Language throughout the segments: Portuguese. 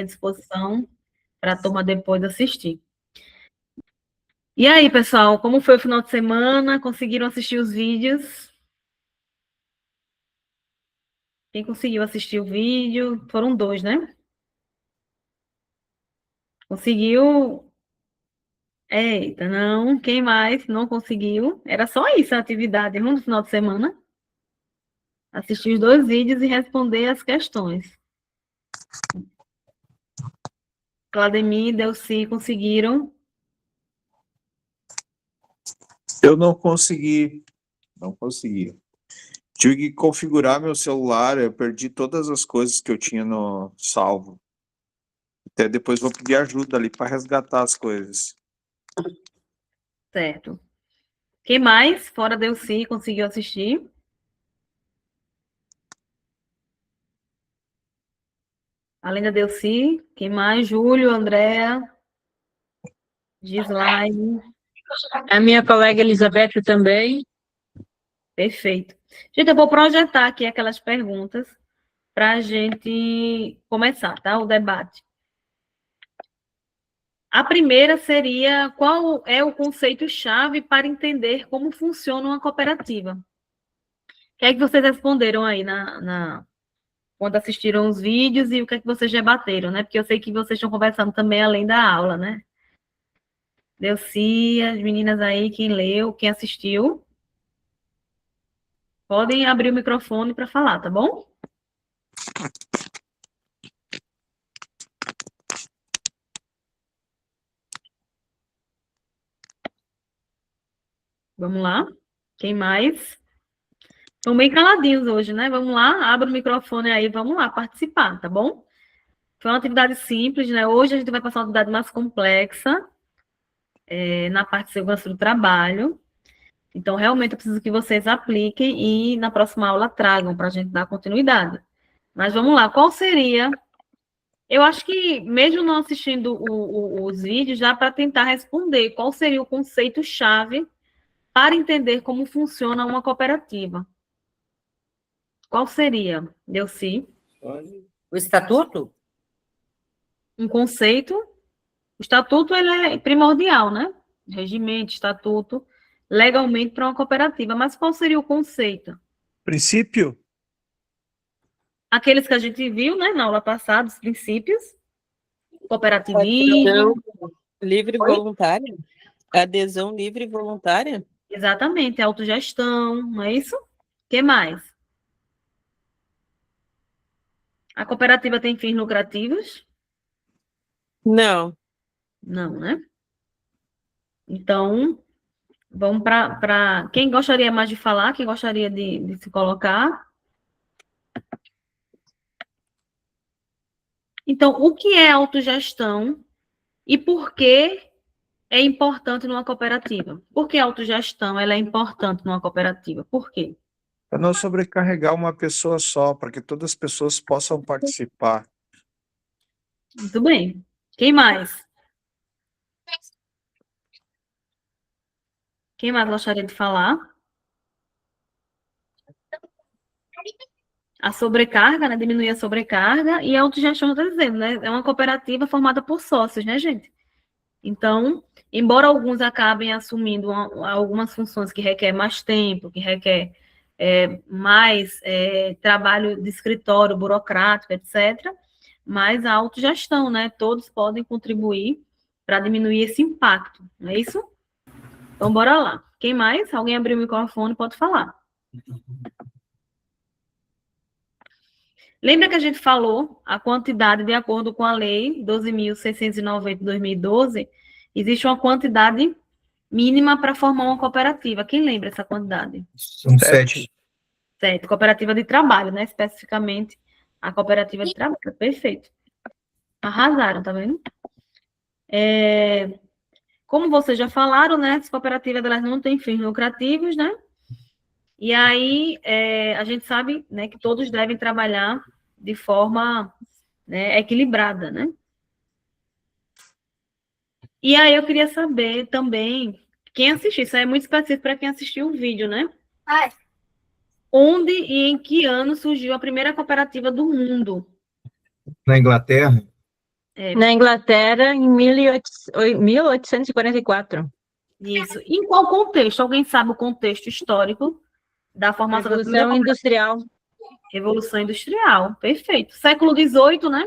à disposição para a turma depois assistir. E aí, pessoal, como foi o final de semana? Conseguiram assistir os vídeos? Quem conseguiu assistir o vídeo? Foram 2, né? Conseguiu? Eita, não. Quem mais não conseguiu? Era só isso a atividade no final de semana. Assistir os 2 vídeos e responder as questões. Claudemir e Delci conseguiram? Eu não consegui. Tive que configurar meu celular, eu perdi todas as coisas que eu tinha no salvo. Até depois vou pedir ajuda ali para resgatar as coisas. Certo. Quem mais, fora Delci, conseguiu assistir? Além da Delci, quem mais? Júlio, Andréa, Gislaine. A minha colega Elizabeth também. Perfeito. Gente, eu vou projetar aqui aquelas perguntas para a gente começar, tá? O debate. A primeira seria: qual é o conceito-chave para entender como funciona uma cooperativa? O que é que vocês responderam aí quando assistiram os vídeos e o que é que vocês debateram, né? Porque eu sei que vocês estão conversando também além da aula, né? Delci, as meninas aí, quem leu, quem assistiu, podem abrir o microfone para falar, tá bom? Vamos lá. Quem mais? Estão bem caladinhos hoje, né? Vamos lá, abra o microfone aí, vamos lá participar, tá bom? Foi uma atividade simples, né? Hoje a gente vai passar uma atividade mais complexa, na parte de segurança do trabalho. Então, realmente, eu preciso que vocês apliquem e na próxima aula tragam para a gente dar continuidade. Mas vamos lá, qual seria... Eu acho que, mesmo não assistindo os vídeos, dá para tentar responder qual seria o conceito-chave para entender como funciona uma cooperativa. Qual seria, Delci? O estatuto? Um conceito. O estatuto ele é primordial, né? Regimento, estatuto, legalmente para uma cooperativa. Mas qual seria o conceito? Princípio? Aqueles que a gente viu, né, na aula passada, os princípios. Cooperativismo. Adesão livre e voluntária. Adesão livre e voluntária. Exatamente, autogestão, não é isso? O que mais? A cooperativa tem fins lucrativos? Não. Não, né? Então, vamos para... Quem gostaria mais de falar? Quem gostaria de se colocar? Então, o que é autogestão e por que é importante numa cooperativa? Por que a autogestão ela é importante numa cooperativa? Por quê? Para não sobrecarregar uma pessoa só, para que todas as pessoas possam participar. Muito bem. Quem mais? Quem mais gostaria de falar? A sobrecarga, né? Diminuir a sobrecarga e a autogestão, está dizendo, né? É uma cooperativa formada por sócios, né, gente? Então, embora alguns acabem assumindo algumas funções que requer mais tempo, que requer mais trabalho de escritório, burocrático, etc., mas a autogestão, né? Todos podem contribuir para diminuir esse impacto, não é isso? Então, bora lá. Quem mais? Alguém abriu o microfone, pode falar. Lembra que a gente falou a quantidade, de acordo com a lei 12.690 de 2012, existe uma quantidade mínima para formar uma cooperativa. Quem lembra essa quantidade? São 7. 7. Cooperativa de trabalho, né? Especificamente a cooperativa de trabalho. Perfeito. Arrasaram, tá vendo? Como vocês já falaram, né? As cooperativas elas não têm fins lucrativos, né? E aí a gente sabe, né, que todos devem trabalhar de forma, né, equilibrada, né? E aí eu queria saber também, quem assistiu, isso aí é muito específico para quem assistiu o vídeo, né? Onde e em que ano surgiu a primeira cooperativa do mundo? Na Inglaterra? Na Inglaterra, em 1844. Isso. Em qual contexto? Alguém sabe o contexto histórico da formação da primeira Revolução Industrial. Revolução Industrial? Perfeito. Século XVIII, né?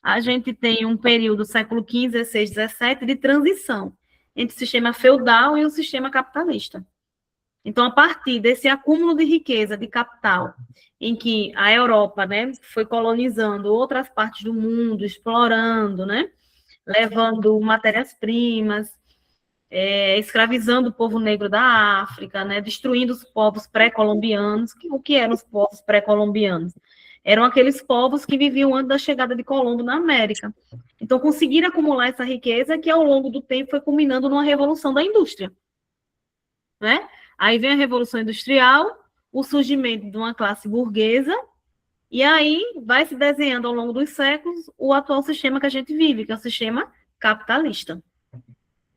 A gente tem um período, século XV, XVI, XVII, de transição entre o sistema feudal e o sistema capitalista. Então, a partir desse acúmulo de riqueza, de capital, em que a Europa, né, foi colonizando outras partes do mundo, explorando, né, levando matérias-primas, escravizando o povo negro da África, né, destruindo os povos pré-colombianos. O que eram os povos pré-colombianos? Eram aqueles povos que viviam antes da chegada de Colombo na América. Então, conseguiram acumular essa riqueza que, ao longo do tempo, foi culminando numa revolução da indústria, né? Aí vem a Revolução Industrial, o surgimento de uma classe burguesa, e aí vai se desenhando ao longo dos séculos o atual sistema que a gente vive, que é o sistema capitalista.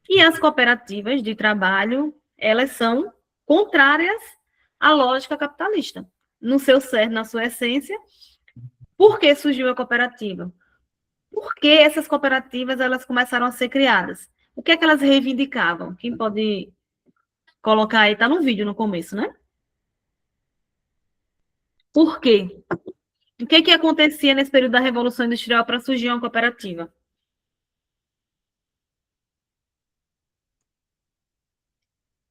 E as cooperativas de trabalho, elas são contrárias à lógica capitalista. No seu cerne, na sua essência. Por que surgiu a cooperativa? Por que essas cooperativas elas começaram a ser criadas? O que é que elas reivindicavam? Quem pode colocar aí? Está no vídeo no começo, né? Por quê? O que acontecia nesse período da Revolução Industrial para surgir uma cooperativa?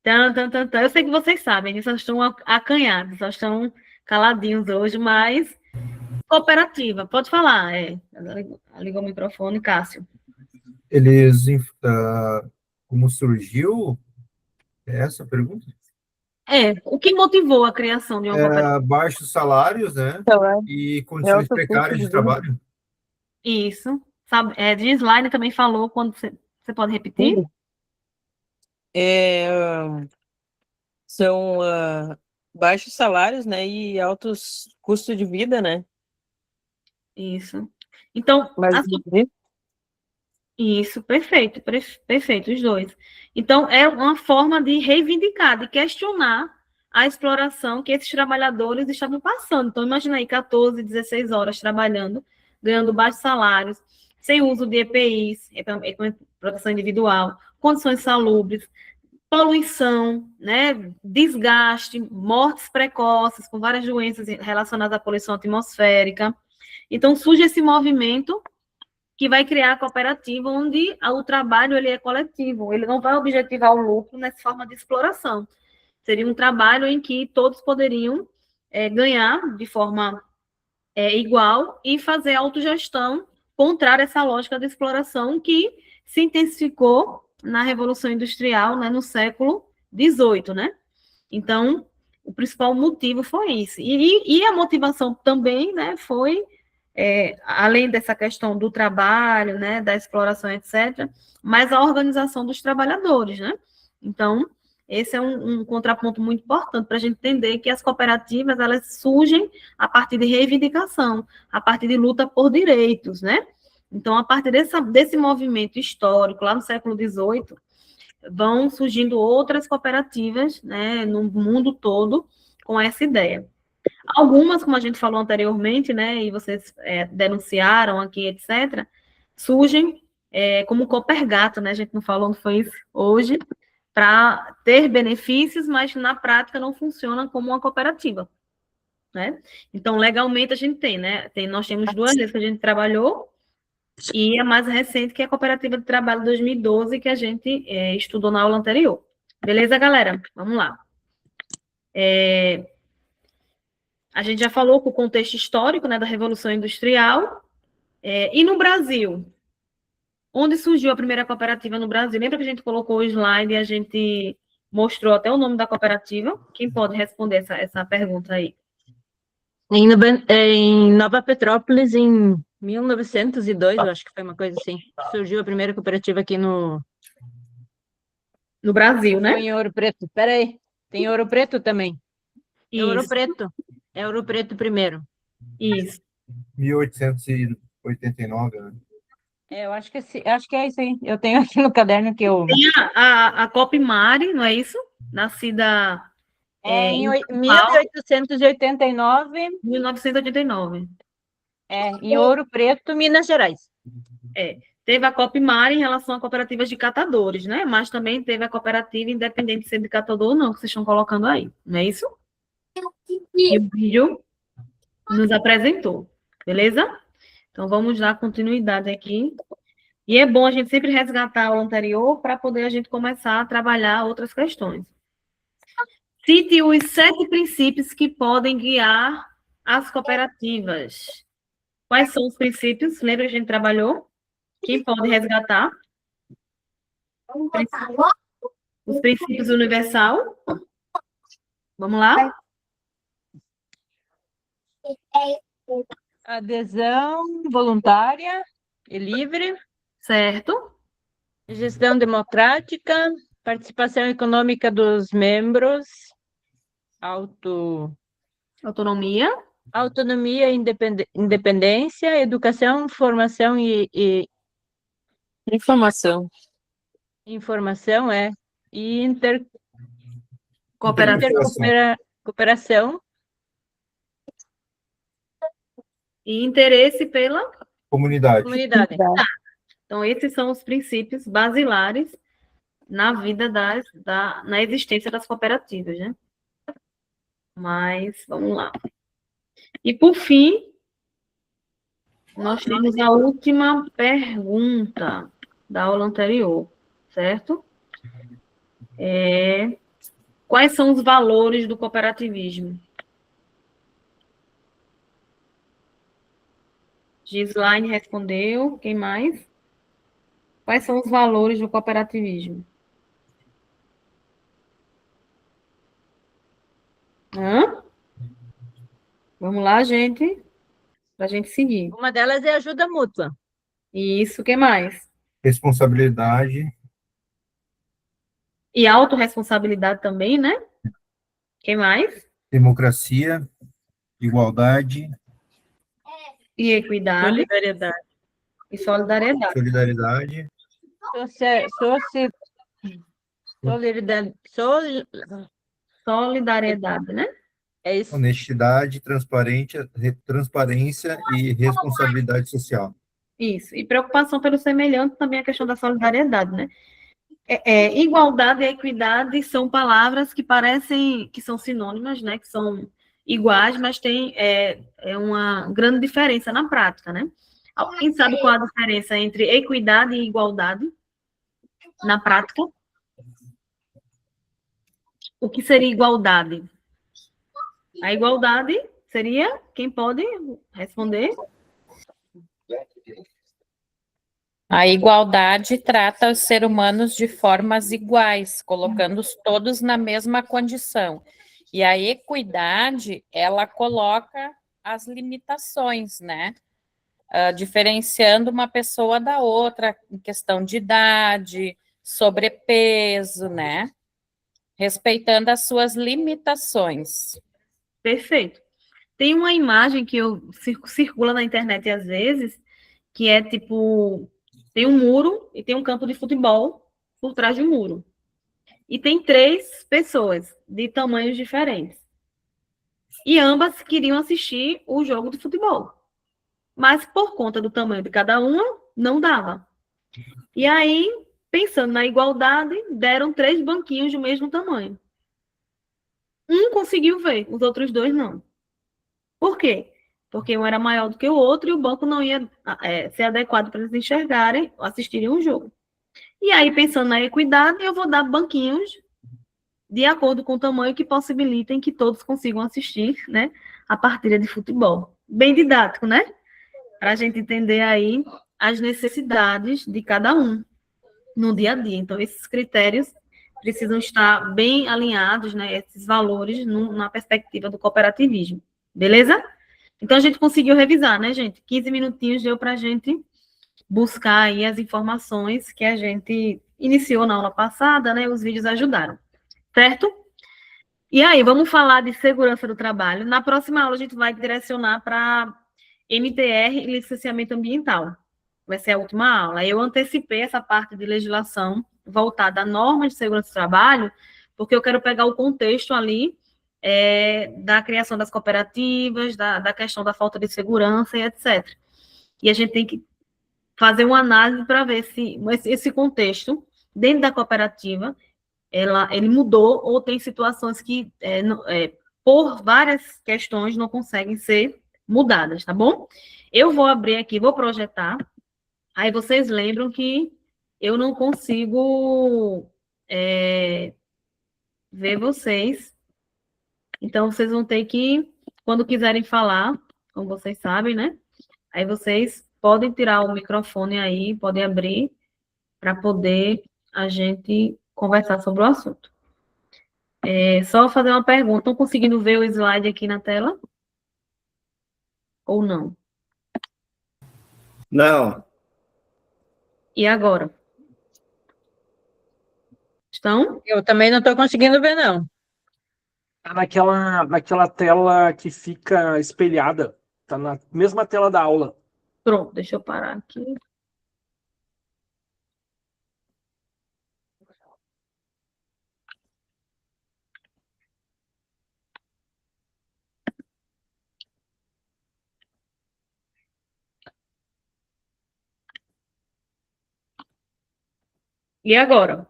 Eu sei que vocês sabem, eles só estão acanhados, só estão caladinhos hoje, mas cooperativa, pode falar. Ligou o microfone, Cássio. Eles, como surgiu? É essa a pergunta? O que motivou a criação de uma cooperativa? Baixos salários, né? E condições precárias de trabalho. Isso. Sabe, Gislaine também falou, quando você pode repetir? São baixos salários, né? E altos custos de vida, né? Isso. Então, isso, perfeito, perfeito, os dois. Então, é uma forma de reivindicar, de questionar a exploração que esses trabalhadores estavam passando. Então, imagina aí, 14, 16 horas trabalhando, ganhando baixos salários, sem uso de EPIs, proteção individual, condições salubres, poluição, né, desgaste, mortes precoces, com várias doenças relacionadas à poluição atmosférica. Então, surge esse movimento que vai criar a cooperativa, onde o trabalho ele é coletivo, ele não vai objetivar o lucro nessa forma de exploração. Seria um trabalho em que todos poderiam ganhar de forma igual e fazer autogestão, contrária a essa lógica de exploração que se intensificou na Revolução Industrial, né, no século XVIII, né? Então, o principal motivo foi isso. E a motivação também, né, foi além dessa questão do trabalho, né, da exploração, etc., mas a organização dos trabalhadores, né? Então, esse é um contraponto muito importante para a gente entender que as cooperativas, elas surgem a partir de reivindicação, a partir de luta por direitos, né? Então, a partir desse movimento histórico, lá no século XVIII, vão surgindo outras cooperativas, né, no mundo todo, com essa ideia. Algumas, como a gente falou anteriormente, né, e vocês denunciaram aqui, etc., surgem como Copergato, né, a gente não falou, não foi isso hoje, para ter benefícios, mas na prática não funciona como uma cooperativa, né? Então, legalmente a gente tem, né, nós temos duas vezes que a gente trabalhou, e a mais recente, que é a Cooperativa de Trabalho 2012, que a gente estudou na aula anterior. Beleza, galera? Vamos lá. A gente já falou com o contexto histórico, né, da Revolução Industrial. E no Brasil? Onde surgiu a primeira cooperativa no Brasil? Lembra que a gente colocou o slide e a gente mostrou até o nome da cooperativa? Quem pode responder essa pergunta aí? Em Nova Petrópolis, em 1902, eu acho que foi uma coisa assim. Surgiu a primeira cooperativa aqui no Brasil, né? Em Ouro Preto. Peraí, tem Ouro Preto também. Isso. Ouro Preto. É Ouro Preto primeiro. Isso. 1889, né? Eu acho que é isso aí. Eu tenho aqui no caderno que eu... Tem a Copimari, não é isso? Nascida... em 1889. 1989. Em Ouro Preto, Minas Gerais. Teve a Copimar em relação a cooperativas de catadores, né? Mas também teve a cooperativa independente de ser de catador ou não, que vocês estão colocando aí, não é isso? E o vídeo nos apresentou, beleza? Então, vamos dar continuidade aqui. E é bom a gente sempre resgatar a aula anterior para poder a gente começar a trabalhar outras questões. Cite os 7 princípios que podem guiar as cooperativas. Quais são os princípios? Lembra que a gente trabalhou? Quem pode resgatar? Os princípios universal. Vamos lá? Adesão voluntária e livre, Certo. gestão democrática, participação econômica dos membros, Autonomia. autonomia e independência, educação, formação e Informação. informação, e Cooperação. cooperação, E interesse pela... Comunidade. comunidade. Então, esses são os princípios basilares na vida na existência das cooperativas, né? Mas, vamos lá. E, por fim, nós temos a última pergunta da aula anterior, certo? Quais são os valores do cooperativismo? Gislaine respondeu. Quem mais? Quais são os valores do cooperativismo? Vamos lá, gente, para a gente seguir. Uma delas é ajuda mútua. Isso, o que mais? Responsabilidade. E autorresponsabilidade também, né? Quem mais? Democracia. Igualdade. E equidade. Solidariedade. E solidariedade. Solidariedade. Solidariedade, né? É isso. Honestidade, transparência e responsabilidade social. Isso. E preocupação pelo semelhante, também a questão da solidariedade, né? Igualdade e equidade são palavras que parecem que são sinônimas, né? Que são iguais, mas tem uma grande diferença na prática, né? Alguém sabe qual a diferença entre equidade e igualdade na prática? O que seria igualdade? A igualdade seria, quem pode responder? A igualdade trata os seres humanos de formas iguais, colocando-os todos na mesma condição. E a equidade, ela coloca as limitações, né? Diferenciando uma pessoa da outra em questão de idade, sobrepeso, né? Respeitando as suas limitações. Perfeito. Tem uma imagem que circula na internet às vezes, que é tipo, tem um muro e tem um campo de futebol por trás do muro. E tem 3 pessoas de tamanhos diferentes. E ambas queriam assistir o jogo de futebol. Mas por conta do tamanho de cada uma, não dava. E aí, pensando na igualdade, deram 3 banquinhos do mesmo tamanho. Um conseguiu ver, os outros 2 não. Por quê? Porque um era maior do que o outro e o banco não ia ser adequado para eles enxergarem, assistirem um jogo. E aí, pensando na equidade, eu vou dar banquinhos de acordo com o tamanho que possibilitem que todos consigam assistir, né, a partida de futebol. Bem didático, né? Para a gente entender aí as necessidades de cada um no dia a dia. Então, esses critérios precisam estar bem alinhados, né, esses valores na perspectiva do cooperativismo. Beleza? Então, a gente conseguiu revisar, né, gente? 15 minutinhos deu para a gente buscar aí as informações que a gente iniciou na aula passada, né? Os vídeos ajudaram. Certo? E aí, vamos falar de segurança do trabalho. Na próxima aula, a gente vai direcionar para MTR e licenciamento ambiental. Vai ser a última aula. Eu antecipei essa parte de legislação voltada à norma de segurança do trabalho, porque eu quero pegar o contexto ali da criação das cooperativas, da questão da falta de segurança e etc. E a gente tem que fazer uma análise para ver se esse contexto, dentro da cooperativa, ele mudou ou tem situações que, por várias questões, não conseguem ser mudadas, tá bom? Eu vou abrir aqui, vou projetar, aí vocês lembram que eu não consigo ver vocês, então vocês vão ter que, quando quiserem falar, como vocês sabem, né? Aí vocês podem tirar o microfone aí, podem abrir, para poder a gente conversar sobre o assunto. Só fazer uma pergunta, estão conseguindo ver o slide aqui na tela? Ou não? Não. E agora? Estão? Eu também não estou conseguindo ver, não. Tá naquela tela que fica espelhada. Tá na mesma tela da aula. Pronto, deixa eu parar aqui. E agora?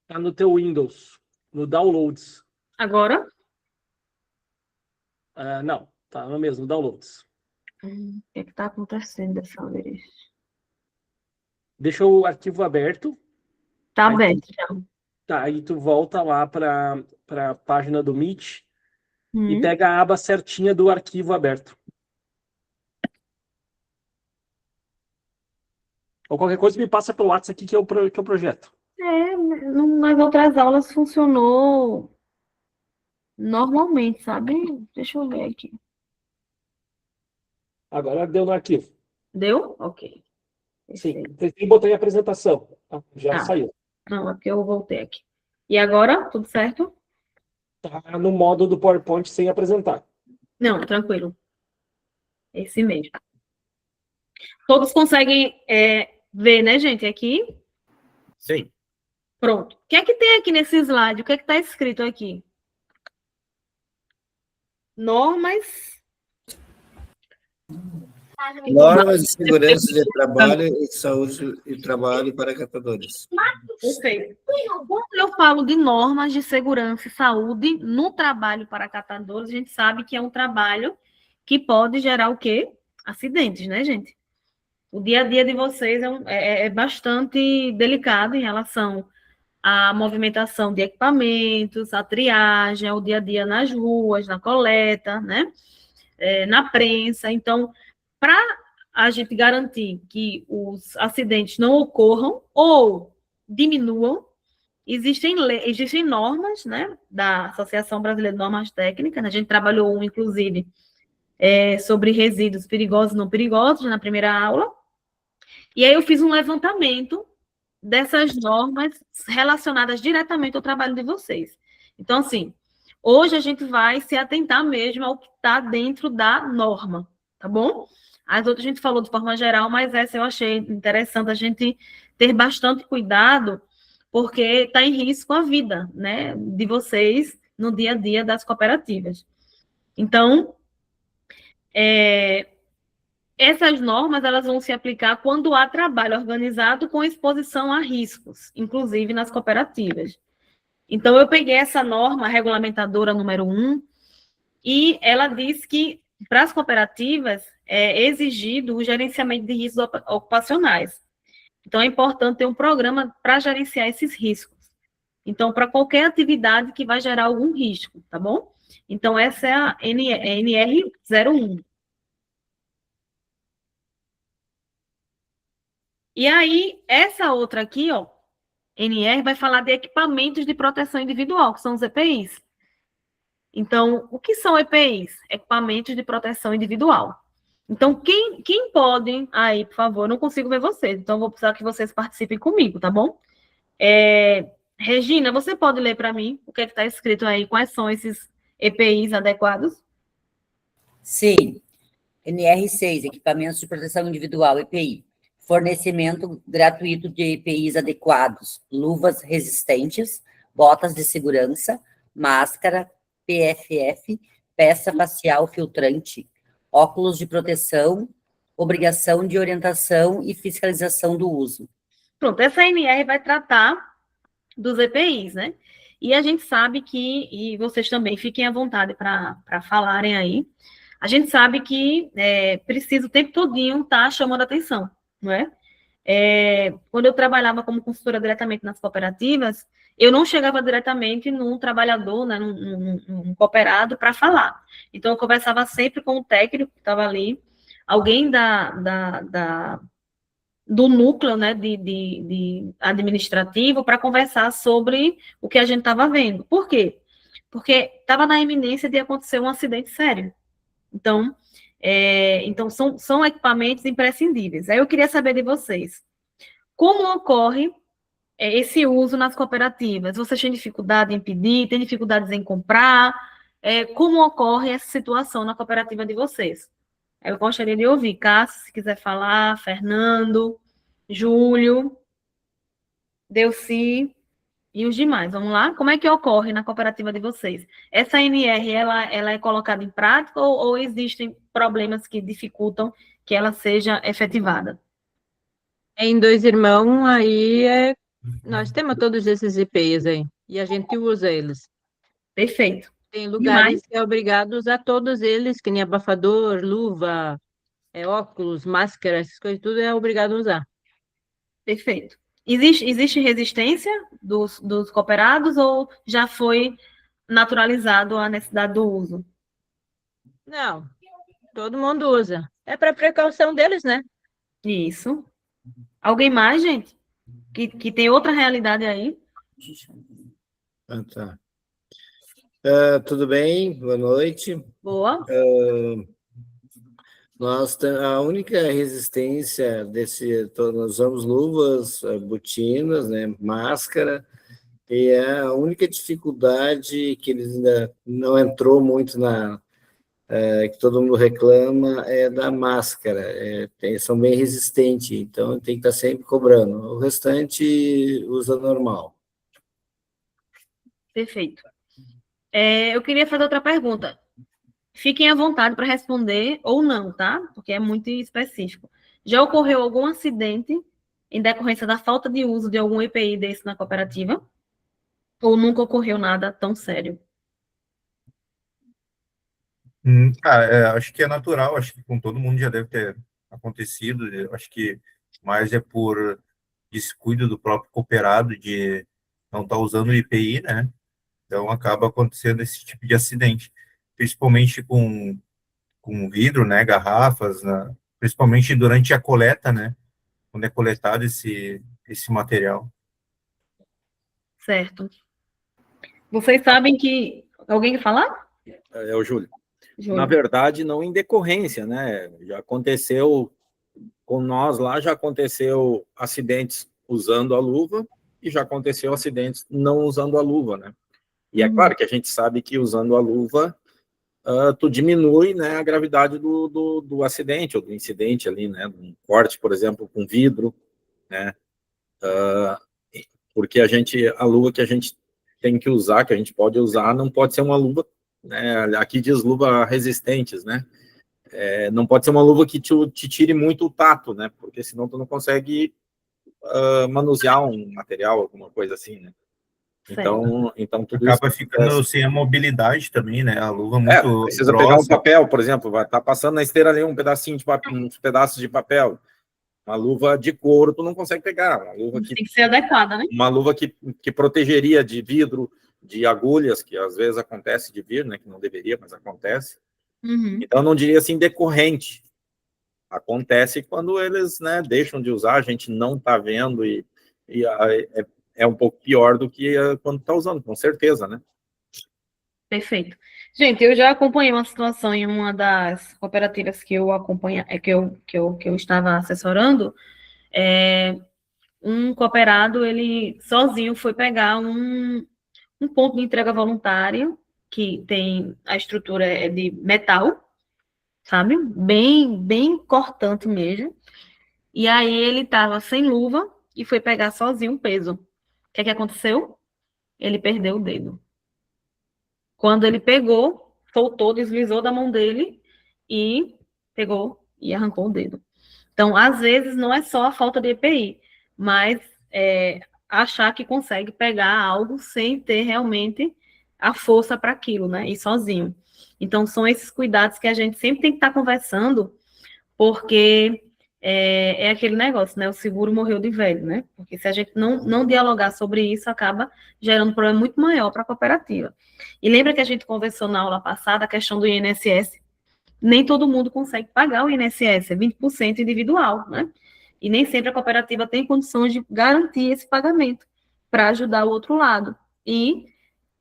Tá no teu Windows, no Downloads. Agora? Não, tá no mesmo, Downloads. O que está acontecendo dessa vez? Deixa o arquivo aberto. Está Aí aberto já. Tá, aí tu volta lá para a página do Meet e Hum. pega a aba certinha do arquivo aberto. Ou qualquer coisa me passa pelo WhatsApp aqui que eu projeto. Nas outras aulas funcionou normalmente, sabe? Deixa eu ver aqui. Agora deu no arquivo. Deu? Ok. Sim, Perfeito. tentei botar em apresentação. Já Tá. saiu. Não, é porque eu voltei aqui. E agora? Tudo certo? Tá no modo do PowerPoint sem apresentar. Não, tranquilo. Esse mesmo. Todos conseguem ver, né, gente? Aqui? Sim. Pronto. O que é que tem aqui nesse slide? O que é que está escrito aqui? Normas. Normas de segurança de trabalho e saúde e trabalho para catadores. Perfeito. Quando eu falo de normas de segurança e saúde no trabalho para catadores, a gente sabe que é um trabalho que pode gerar o quê? Acidentes, né, gente? O dia a dia de vocês é bastante delicado em relação à movimentação de equipamentos, à triagem, ao dia a dia nas ruas, na coleta, né? Na prensa. Então, para a gente garantir que os acidentes não ocorram ou diminuam, existem normas, né, da Associação Brasileira de Normas Técnicas, né? A gente trabalhou inclusive, sobre resíduos perigosos e não perigosos na primeira aula, e aí eu fiz um levantamento dessas normas relacionadas diretamente ao trabalho de vocês. Então, assim, hoje a gente vai se atentar mesmo ao que está dentro da norma, tá bom? As outras a gente falou de forma geral, mas essa eu achei interessante a gente ter bastante cuidado, porque está em risco a vida, né, de vocês no dia a dia das cooperativas. Então, essas normas elas vão se aplicar quando há trabalho organizado com exposição a riscos, inclusive nas cooperativas. Então, eu peguei essa norma regulamentadora número 1, e ela diz que, para as cooperativas, é exigido o gerenciamento de riscos ocupacionais. Então, é importante ter um programa para gerenciar esses riscos. Então, para qualquer atividade que vai gerar algum risco, tá bom? Então, essa é a NR01. E aí, essa outra aqui, ó, NR, vai falar de equipamentos de proteção individual, que são os EPIs. Então, o que são EPIs? Equipamentos de proteção individual. Então, quem pode... Aí, por favor, não consigo ver vocês, então vou precisar que vocês participem comigo, tá bom? Regina, você pode ler para mim o que é que está escrito aí? Quais são esses EPIs adequados? Sim. NR6, Equipamentos de Proteção Individual, EPI. Fornecimento gratuito de EPIs adequados, luvas resistentes, botas de segurança, máscara, PFF, peça facial filtrante, óculos de proteção, obrigação de orientação e fiscalização do uso. Pronto, essa ANR vai tratar dos EPIs, né? E a gente sabe que, e vocês também fiquem à vontade para falarem aí, a gente sabe que precisa o tempo todinho estar chamando atenção, não é? Quando eu trabalhava como consultora diretamente nas cooperativas, eu não chegava diretamente num trabalhador, né, num cooperado para falar. Então, eu conversava sempre com o técnico que estava ali, alguém do núcleo, né, de administrativo, para conversar sobre o que a gente estava vendo. Por quê? Porque estava na iminência de acontecer um acidente sério. Então, são equipamentos imprescindíveis. Aí eu queria saber de vocês, como ocorre esse uso nas cooperativas? Vocês têm dificuldade em pedir, têm dificuldades em comprar? Como ocorre essa situação na cooperativa de vocês? Eu gostaria de ouvir, Cássio, se quiser falar, Fernando, Júlio, Delci e os demais. Vamos lá? Como é que ocorre na cooperativa de vocês? Essa ANR, ela é colocada em prática ou existem problemas que dificultam que ela seja efetivada? Em Dois Irmãos, aí nós temos todos esses EPIs aí, e a gente usa eles. Perfeito. Tem mais? lugares que é obrigado a usar todos eles, que nem abafador, luva, óculos, máscara, essas coisas, tudo é obrigado a usar. Perfeito. Existe resistência dos cooperados ou já foi naturalizado a necessidade do uso? Não, todo mundo usa. É para precaução deles, né? Isso. Alguém mais, gente? Que tem outra realidade aí? Ah, tá. Tudo bem? Boa noite. Boa. A única resistência nós usamos luvas, botinas, né, máscara, e a única dificuldade que eles ainda não entrou muito que todo mundo reclama é da máscara, são bem resistentes, então tem que estar sempre cobrando. O restante usa normal. Perfeito. Eu queria fazer outra pergunta. Fiquem à vontade para responder ou não, tá? Porque é muito específico. Já ocorreu algum acidente em decorrência da falta de uso de algum EPI desse na cooperativa? Ou nunca ocorreu nada tão sério? Acho que é natural, acho que com todo mundo já deve ter acontecido, acho que mais é por descuido do próprio cooperado de não estar usando o IPI, né? Então acaba acontecendo esse tipo de acidente, principalmente com vidro, né, garrafas, né? Principalmente durante a coleta, né? Quando é coletado esse material. Certo. Vocês sabem que... Alguém quer falar? É o Júlio. Júlio. Na verdade, não em decorrência, né? Já aconteceu com nós lá, já aconteceu acidentes usando a luva e já aconteceu acidentes não usando a luva, né? E é claro que a gente sabe que usando a luva, tu diminui, né, a gravidade do acidente ou do incidente ali, né? Um corte, por exemplo, com vidro, né? Porque a luva que a gente tem que usar, que a gente pode usar, não pode ser uma luva, né? Aqui diz luva resistentes, né? Não pode ser uma luva que te tire muito o tato, né? Porque senão tu não consegue manusear um material, alguma coisa assim, né? Então tudo acaba isso ficando sem a mobilidade também, né? A luva muito precisa grossa. pegar um papel, por exemplo, vai estar passando na esteira ali um pedacinho de papel, uns pedaços de papel. Uma luva de couro tu não consegue pegar. Uma luva Tem que ser adequada, né? Uma luva que protegeria de vidro, de agulhas, que às vezes acontece de vir, né? Que não deveria, mas acontece. Então, eu não diria assim decorrente. Acontece quando eles, né, deixam de usar, a gente não está vendo e é um pouco pior do que quando está usando, com certeza, né? Perfeito. Gente, eu já acompanhei uma situação em uma das cooperativas que eu eu estava assessorando. Um cooperado, ele sozinho foi pegar um ponto de entrega voluntário, que tem a estrutura de metal, sabe? Bem cortante mesmo. E aí ele estava sem luva e foi pegar sozinho um peso. O que é que aconteceu? Ele perdeu o dedo. Quando ele pegou, soltou, deslizou da mão dele e pegou e arrancou o dedo. Então, às vezes, não é só a falta de EPI, mas achar que consegue pegar algo sem ter realmente a força para aquilo, né? E sozinho. Então, são esses cuidados que a gente sempre tem que estar conversando, porque é aquele negócio, né? O seguro morreu de velho, né? Porque se a gente não dialogar sobre isso, acaba gerando um problema muito maior para a cooperativa. E lembra que a gente conversou na aula passada a questão do INSS? Nem todo mundo consegue pagar o INSS, é 20% individual, né? E nem sempre a cooperativa tem condições de garantir esse pagamento para ajudar o outro lado. E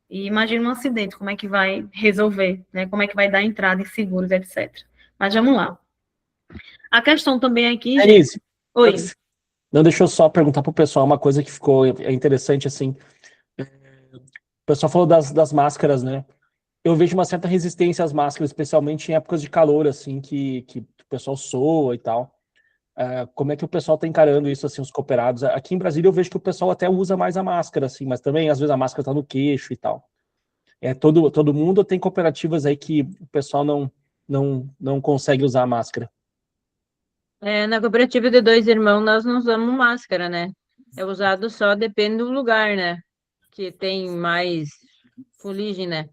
imagina um acidente, como é que vai resolver, né? Como é que vai dar entrada em seguros, etc. Mas vamos lá. A questão também aqui, Denise, gente... Oi. não, deixa eu só perguntar para o pessoal uma coisa que ficou interessante, assim. O pessoal falou das máscaras, né? Eu vejo uma certa resistência às máscaras, especialmente em épocas de calor, assim, que o pessoal soa e tal. Como é que o pessoal está encarando isso, assim, os cooperados? Aqui em Brasília eu vejo que o pessoal até usa mais a máscara, assim, mas também, às vezes, a máscara está no queixo e tal. Todo mundo, ou tem cooperativas aí que o pessoal não consegue usar a máscara? Na cooperativa de dois irmãos, nós não usamos máscara, né? É usado só, depende do lugar, né? Que tem mais fuligem, né?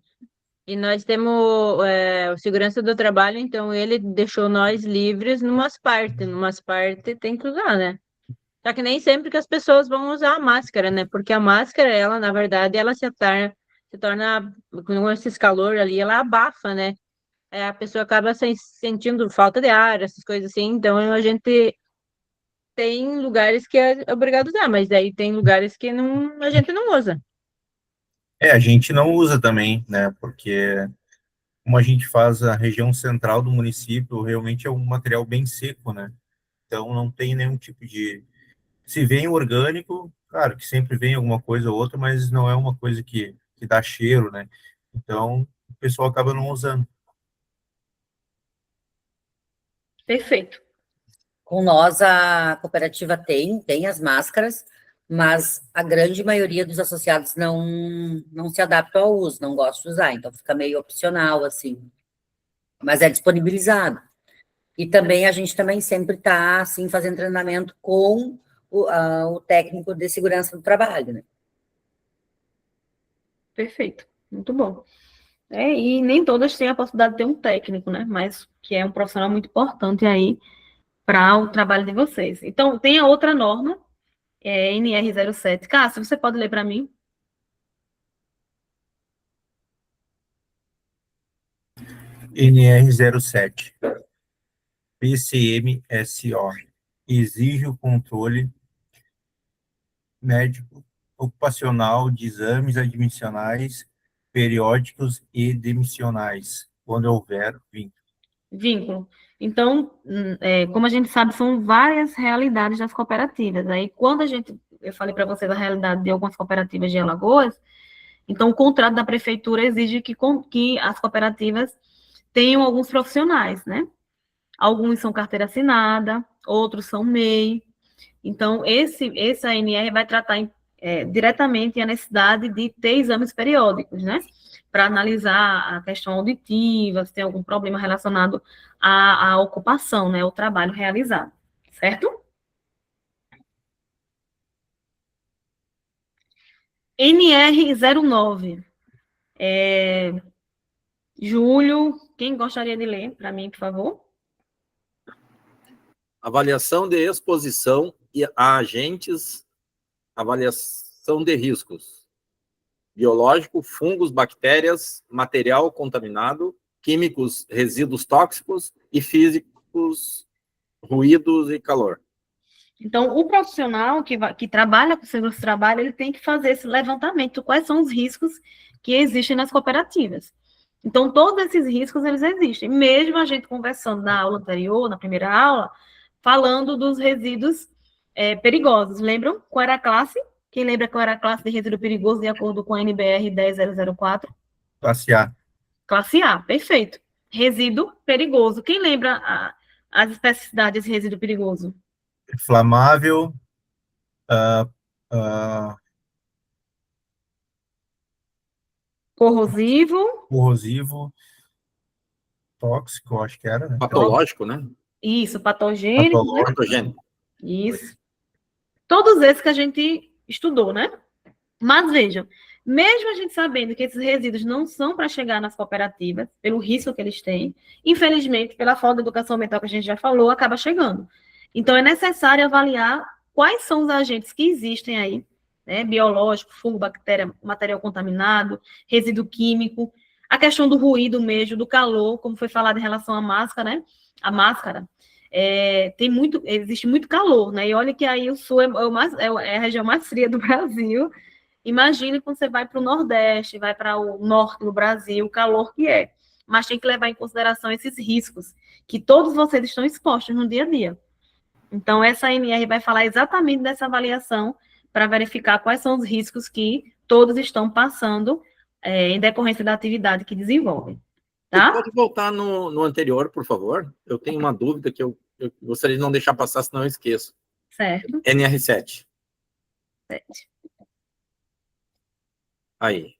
E nós temos o segurança do trabalho, então ele deixou nós livres numas partes tem que usar, né? Só que nem sempre que as pessoas vão usar a máscara, né? Porque a máscara, ela, na verdade, ela se torna, com esses calor ali, ela abafa, né? A pessoa acaba sentindo falta de ar, essas coisas assim. Então, a gente tem lugares que é obrigado a usar, mas daí tem lugares que não, a gente não usa. A gente não usa também, né? Porque como a gente faz a região central do município, realmente é um material bem seco, né? Então não tem nenhum tipo de... Se vem orgânico, claro que sempre vem alguma coisa ou outra, mas não é uma coisa que dá cheiro, né? Então o pessoal acaba não usando. Perfeito. Com nós, a cooperativa tem as máscaras, mas a grande maioria dos associados não se adapta ao uso, não gosta de usar, então fica meio opcional, assim. Mas é disponibilizado. E também a gente também sempre está, assim, fazendo treinamento com o técnico de segurança do trabalho, né? Perfeito. Muito bom. E nem todas têm a possibilidade de ter um técnico, né? Mas que é um profissional muito importante aí para o trabalho de vocês. Então, tem a outra norma, NR07. Cássio, você pode ler para mim? NR07, PCMSO, exige o controle médico ocupacional de exames admissionais periódicos e demissionais, quando houver vínculo. Vínculo. Então, como a gente sabe, são várias realidades das cooperativas. Aí, quando eu falei para vocês a realidade de algumas cooperativas de Alagoas, então o contrato da prefeitura exige que as cooperativas tenham alguns profissionais, né? Alguns são carteira assinada, outros são MEI. Então, essa ANR vai tratar diretamente a necessidade de ter exames periódicos, né? Para analisar a questão auditiva, se tem algum problema relacionado à ocupação, né? O trabalho realizado, certo? NR09. Júlio, quem gostaria de ler para mim, por favor? Avaliação de exposição a agentes, avaliação de riscos. Biológico, fungos, bactérias, material contaminado, químicos, resíduos tóxicos e físicos, ruídos e calor. Então, o profissional que trabalha com segurança do trabalho, ele tem que fazer esse levantamento, quais são os riscos que existem nas cooperativas. Então, todos esses riscos, eles existem. Mesmo a gente conversando na aula anterior, na primeira aula, falando dos resíduos perigosos. Lembram qual era a classe? Quem lembra qual era a classe de resíduo perigoso de acordo com a NBR 10004? Classe A. Classe A, perfeito. Resíduo perigoso. Quem lembra as especificidades desse resíduo perigoso? Inflamável, Corrosivo. corrosivo, tóxico, eu acho que era, né? Patológico, né? Isso, patogênico, né? Patogênico. Isso. Todos esses que a gente estudou, né? Mas vejam, mesmo a gente sabendo que esses resíduos não são para chegar nas cooperativas, pelo risco que eles têm, infelizmente, pela falta de educação ambiental que a gente já falou, acaba chegando. Então, é necessário avaliar quais são os agentes que existem aí, né? Biológico, fungo, bactéria, material contaminado, resíduo químico, a questão do ruído mesmo, do calor, como foi falado em relação à máscara, né? A máscara. Existe muito calor, né? E olha que aí o sul é a região mais fria do Brasil. Imagine quando você vai para o Nordeste, vai para o norte do Brasil, o calor que é. Mas tem que levar em consideração esses riscos que todos vocês estão expostos no dia a dia. Então, essa ANR vai falar exatamente dessa avaliação para verificar quais são os riscos que todos estão passando em decorrência da atividade que desenvolvem. Tá? Pode voltar no anterior, por favor? Eu tenho uma dúvida que eu gostaria de não deixar passar, senão eu esqueço. Certo. NR7. 7. Aí.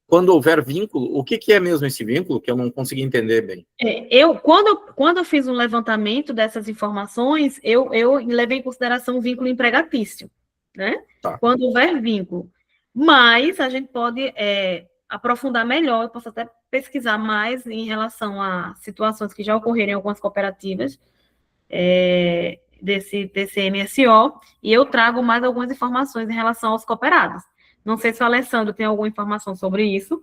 Quando houver vínculo, o que é mesmo esse vínculo? Que eu não consegui entender bem. Quando eu fiz um levantamento dessas informações, eu levei em consideração o vínculo empregatício, né? Tá. Quando houver vínculo. Mas a gente pode aprofundar melhor, eu posso até pesquisar mais em relação a situações que já ocorreram em algumas cooperativas desse MSO, e eu trago mais algumas informações em relação aos cooperados. Não sei se o Alessandro tem alguma informação sobre isso.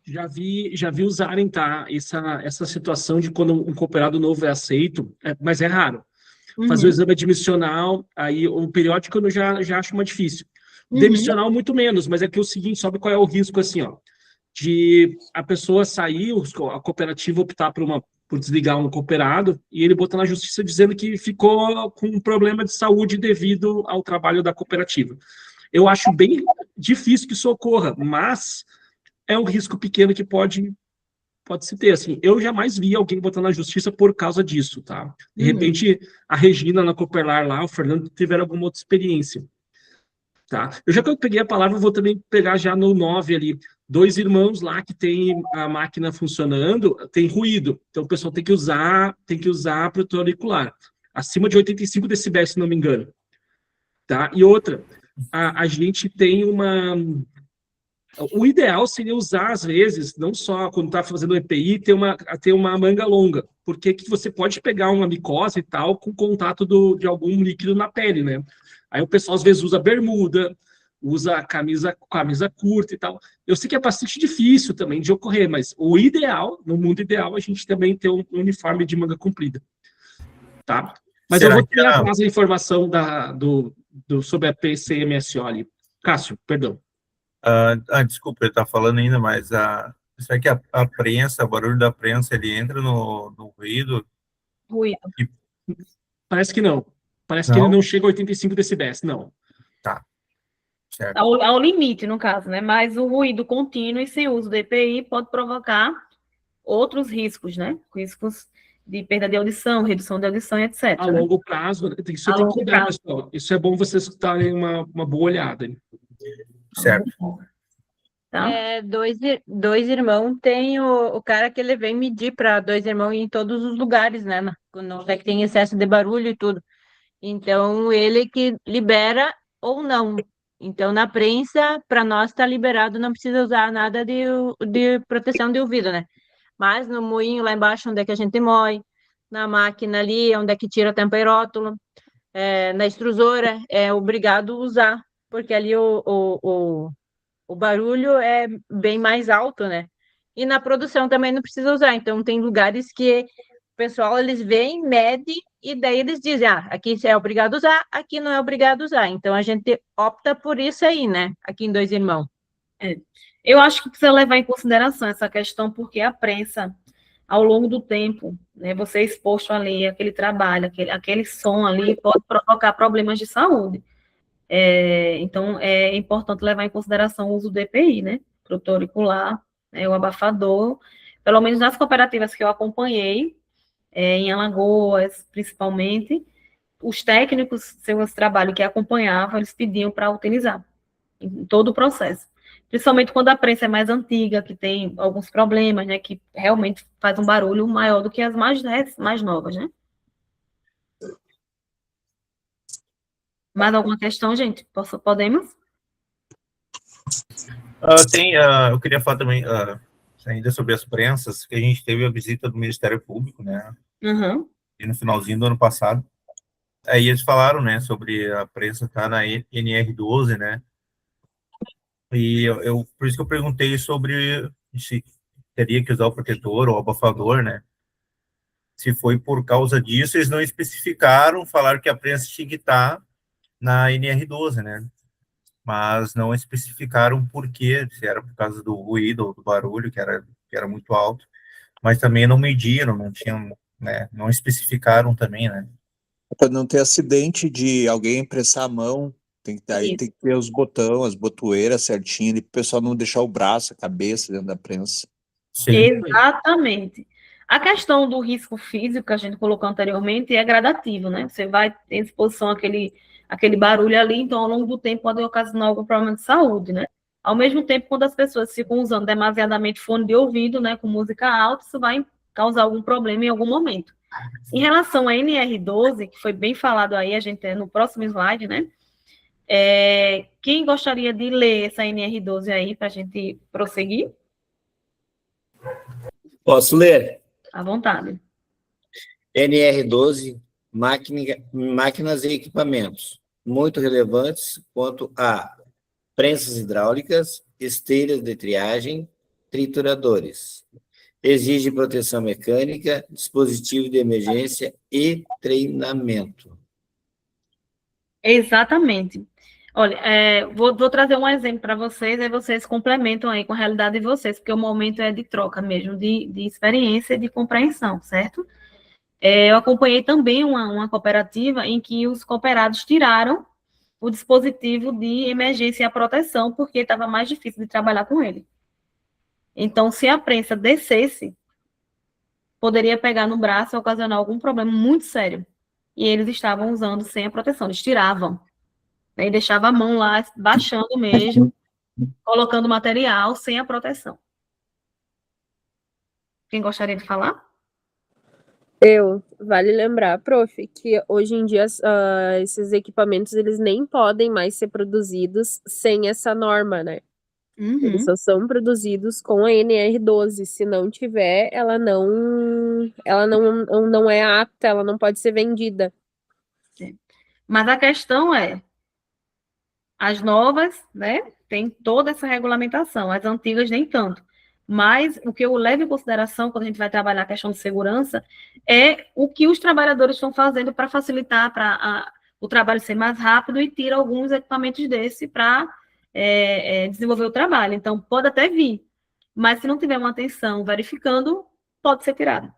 Já vi usarem, tá, essa situação de quando um cooperado novo é aceito, mas é raro. Fazer o exame admissional, aí o periódico eu já acho mais difícil. Demissional, muito menos, mas é que é o seguinte, sabe qual é o risco, assim, ó, de a pessoa sair, a cooperativa optar por desligar um cooperado, e ele botar na justiça dizendo que ficou com um problema de saúde devido ao trabalho da cooperativa. Eu acho bem difícil que isso ocorra, mas é um risco pequeno que pode se ter, assim. Eu jamais vi alguém botando na justiça por causa disso, tá? De repente, a Regina na Cooperlar lá, o Fernando tiveram alguma outra experiência, tá? Já que eu peguei a palavra, eu vou também pegar já no 9 ali. 2 irmãos lá que tem a máquina funcionando, tem ruído. Então, o pessoal tem que usar protetor auricular. Acima de 85 decibéis, se não me engano. Tá? E outra, a gente tem uma... O ideal seria usar, às vezes, não só quando está fazendo EPI, ter uma manga longa, porque que você pode pegar uma micose e tal com contato de algum líquido na pele, né? Aí o pessoal, às vezes, usa bermuda, usa camisa curta e tal. Eu sei que é bastante difícil também de ocorrer, mas o ideal, no mundo ideal, a gente também ter um uniforme de manga comprida. Tá? Mas eu vou ter atrás a informação sobre a PCMSO ali. Cássio, perdão. Desculpa, ele está falando ainda, mas será que a prensa, o barulho da prensa, ele entra no ruído? Ruído. Parece que não. Parece que ele não chega a 85 decibéis, não. Tá. Certo. Ao limite, no caso, né? Mas o ruído contínuo e sem uso do EPI pode provocar outros riscos, né? Riscos de perda de audição, redução de audição, etc. A longo prazo, isso tem que cuidar, pessoal. Isso é bom vocês darem uma boa olhada. Certo. Tá? Dois irmãos tem o cara que ele vem medir para 2 irmãos em todos os lugares, né? Quando é que tem excesso de barulho e tudo. Então, ele que libera ou não. Então, na prensa, para nós está liberado, não precisa usar nada de proteção de ouvido, né? Mas no moinho lá embaixo, onde é que a gente moe, na máquina ali, onde é que tira a tampa e rótulo, na extrusora, é obrigado a usar, porque ali o barulho é bem mais alto, né? E na produção também não precisa usar. Então, tem lugares que o pessoal, eles vêm, medem, e daí eles dizem, aqui é obrigado a usar, aqui não é obrigado a usar. Então, a gente opta por isso aí, né? Aqui em 2 irmãos. Eu acho que precisa levar em consideração essa questão, porque a prensa, ao longo do tempo, né, você é exposto ali, aquele trabalho, aquele som ali, pode provocar problemas de saúde. Então, é importante levar em consideração o uso do EPI, né? Protetor auricular, o abafador. Pelo menos nas cooperativas que eu acompanhei, em Alagoas, principalmente, os técnicos, seu trabalho que acompanhavam, eles pediam para utilizar em todo o processo. Principalmente quando a prensa é mais antiga, que tem alguns problemas, né? Que realmente faz um barulho maior do que as mais novas, né? Mais alguma questão, gente? Podemos? Eu queria falar também ainda sobre as prensas, que a gente teve a visita do Ministério Público, né? Uhum. E no finalzinho do ano passado. Aí eles falaram, né, sobre a prensa estar na NR12, né? E por isso que eu perguntei sobre se teria que usar o protetor ou o abafador, né? Se foi por causa disso, eles não especificaram, falaram que a prensa tinha que estar na NR12, né? Mas não especificaram por quê, se era por causa do ruído ou do barulho, que era muito alto, mas também não mediram, não tinham, né? Não especificaram também, né? Para não ter acidente de alguém pressar a mão, aí tem que ter os botões, as botoeiras certinho, para o pessoal não deixar o braço, a cabeça dentro da prensa. Sim. Exatamente. A questão do risco físico que a gente colocou anteriormente é gradativo, né? Você vai ter exposição àquele barulho ali, então ao longo do tempo pode ocasionar algum problema de saúde, né? Ao mesmo tempo, quando as pessoas ficam usando demasiadamente fone de ouvido, né, com música alta, isso vai causar algum problema em algum momento. Em relação à NR12, que foi bem falado aí, a gente tem no próximo slide, né? Quem gostaria de ler essa NR12 aí para a gente prosseguir? Posso ler? À vontade. NR12, máquinas e equipamentos, muito relevantes quanto a prensas hidráulicas, esteiras de triagem, trituradores. Exige proteção mecânica, dispositivo de emergência e treinamento. Exatamente. Olha, vou trazer um exemplo para vocês, aí vocês complementam aí com a realidade de vocês, porque o momento é de troca mesmo, de experiência e de compreensão, certo? Eu acompanhei também uma cooperativa em que os cooperados tiraram o dispositivo de emergência e a proteção, porque estava mais difícil de trabalhar com ele. Então, se a prensa descesse, poderia pegar no braço e ocasionar algum problema muito sério. E eles estavam usando sem a proteção, eles tiravam. E deixava a mão lá, baixando mesmo, colocando material sem a proteção. Quem gostaria de falar? Vale lembrar, prof, que hoje em dia esses equipamentos eles nem podem mais ser produzidos sem essa norma, né? Eles só são produzidos com a NR12. Se não tiver, ela não é apta, ela não pode ser vendida. Mas a questão é, as novas, né, tem toda essa regulamentação, as antigas nem tanto. Mas o que eu levo em consideração quando a gente vai trabalhar a questão de segurança é o que os trabalhadores estão fazendo para facilitar o trabalho ser mais rápido e tira alguns equipamentos desse para desenvolver o trabalho. Então, pode até vir, mas se não tiver uma atenção verificando, pode ser tirado.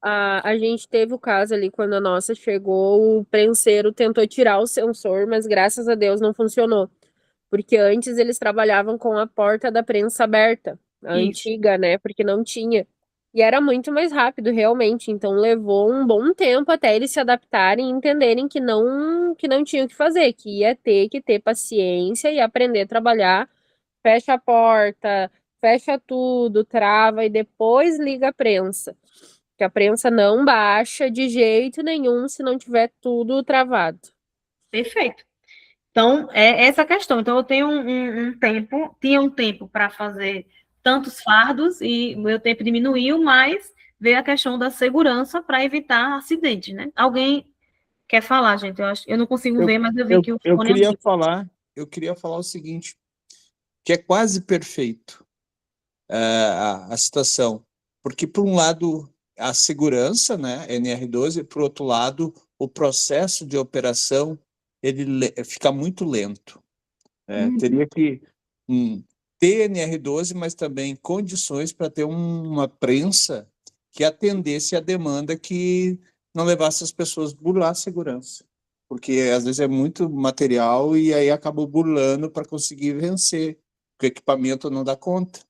A gente teve o caso ali quando a nossa chegou, o prenseiro tentou tirar o sensor, mas graças a Deus não funcionou. Porque antes eles trabalhavam com a porta da prensa aberta, a antiga, né? Porque não tinha. E era muito mais rápido, realmente. Então levou um bom tempo até eles se adaptarem e entenderem que não tinham o que fazer, que ia ter que ter paciência e aprender a trabalhar. Fecha a porta, fecha tudo, trava e depois liga a prensa. Que a prensa não baixa de jeito nenhum se não tiver tudo travado. Perfeito. Então, é essa questão. Então, eu tenho tinha um tempo para fazer tantos fardos e o meu tempo diminuiu, mas veio a questão da segurança para evitar acidentes, né? Alguém quer falar, gente? Eu não consigo ver, mas eu vi que o fone eu queria falar o seguinte, que é quase perfeito a situação, porque por um lado a segurança, né, NR12, por outro lado o processo de operação ele fica muito lento. Teria que ter NR12, mas também condições para ter uma prensa que atendesse a demanda, que não levasse as pessoas a burlar a segurança. Porque às vezes é muito material e aí acaba burlando para conseguir vencer, porque o equipamento não dá conta.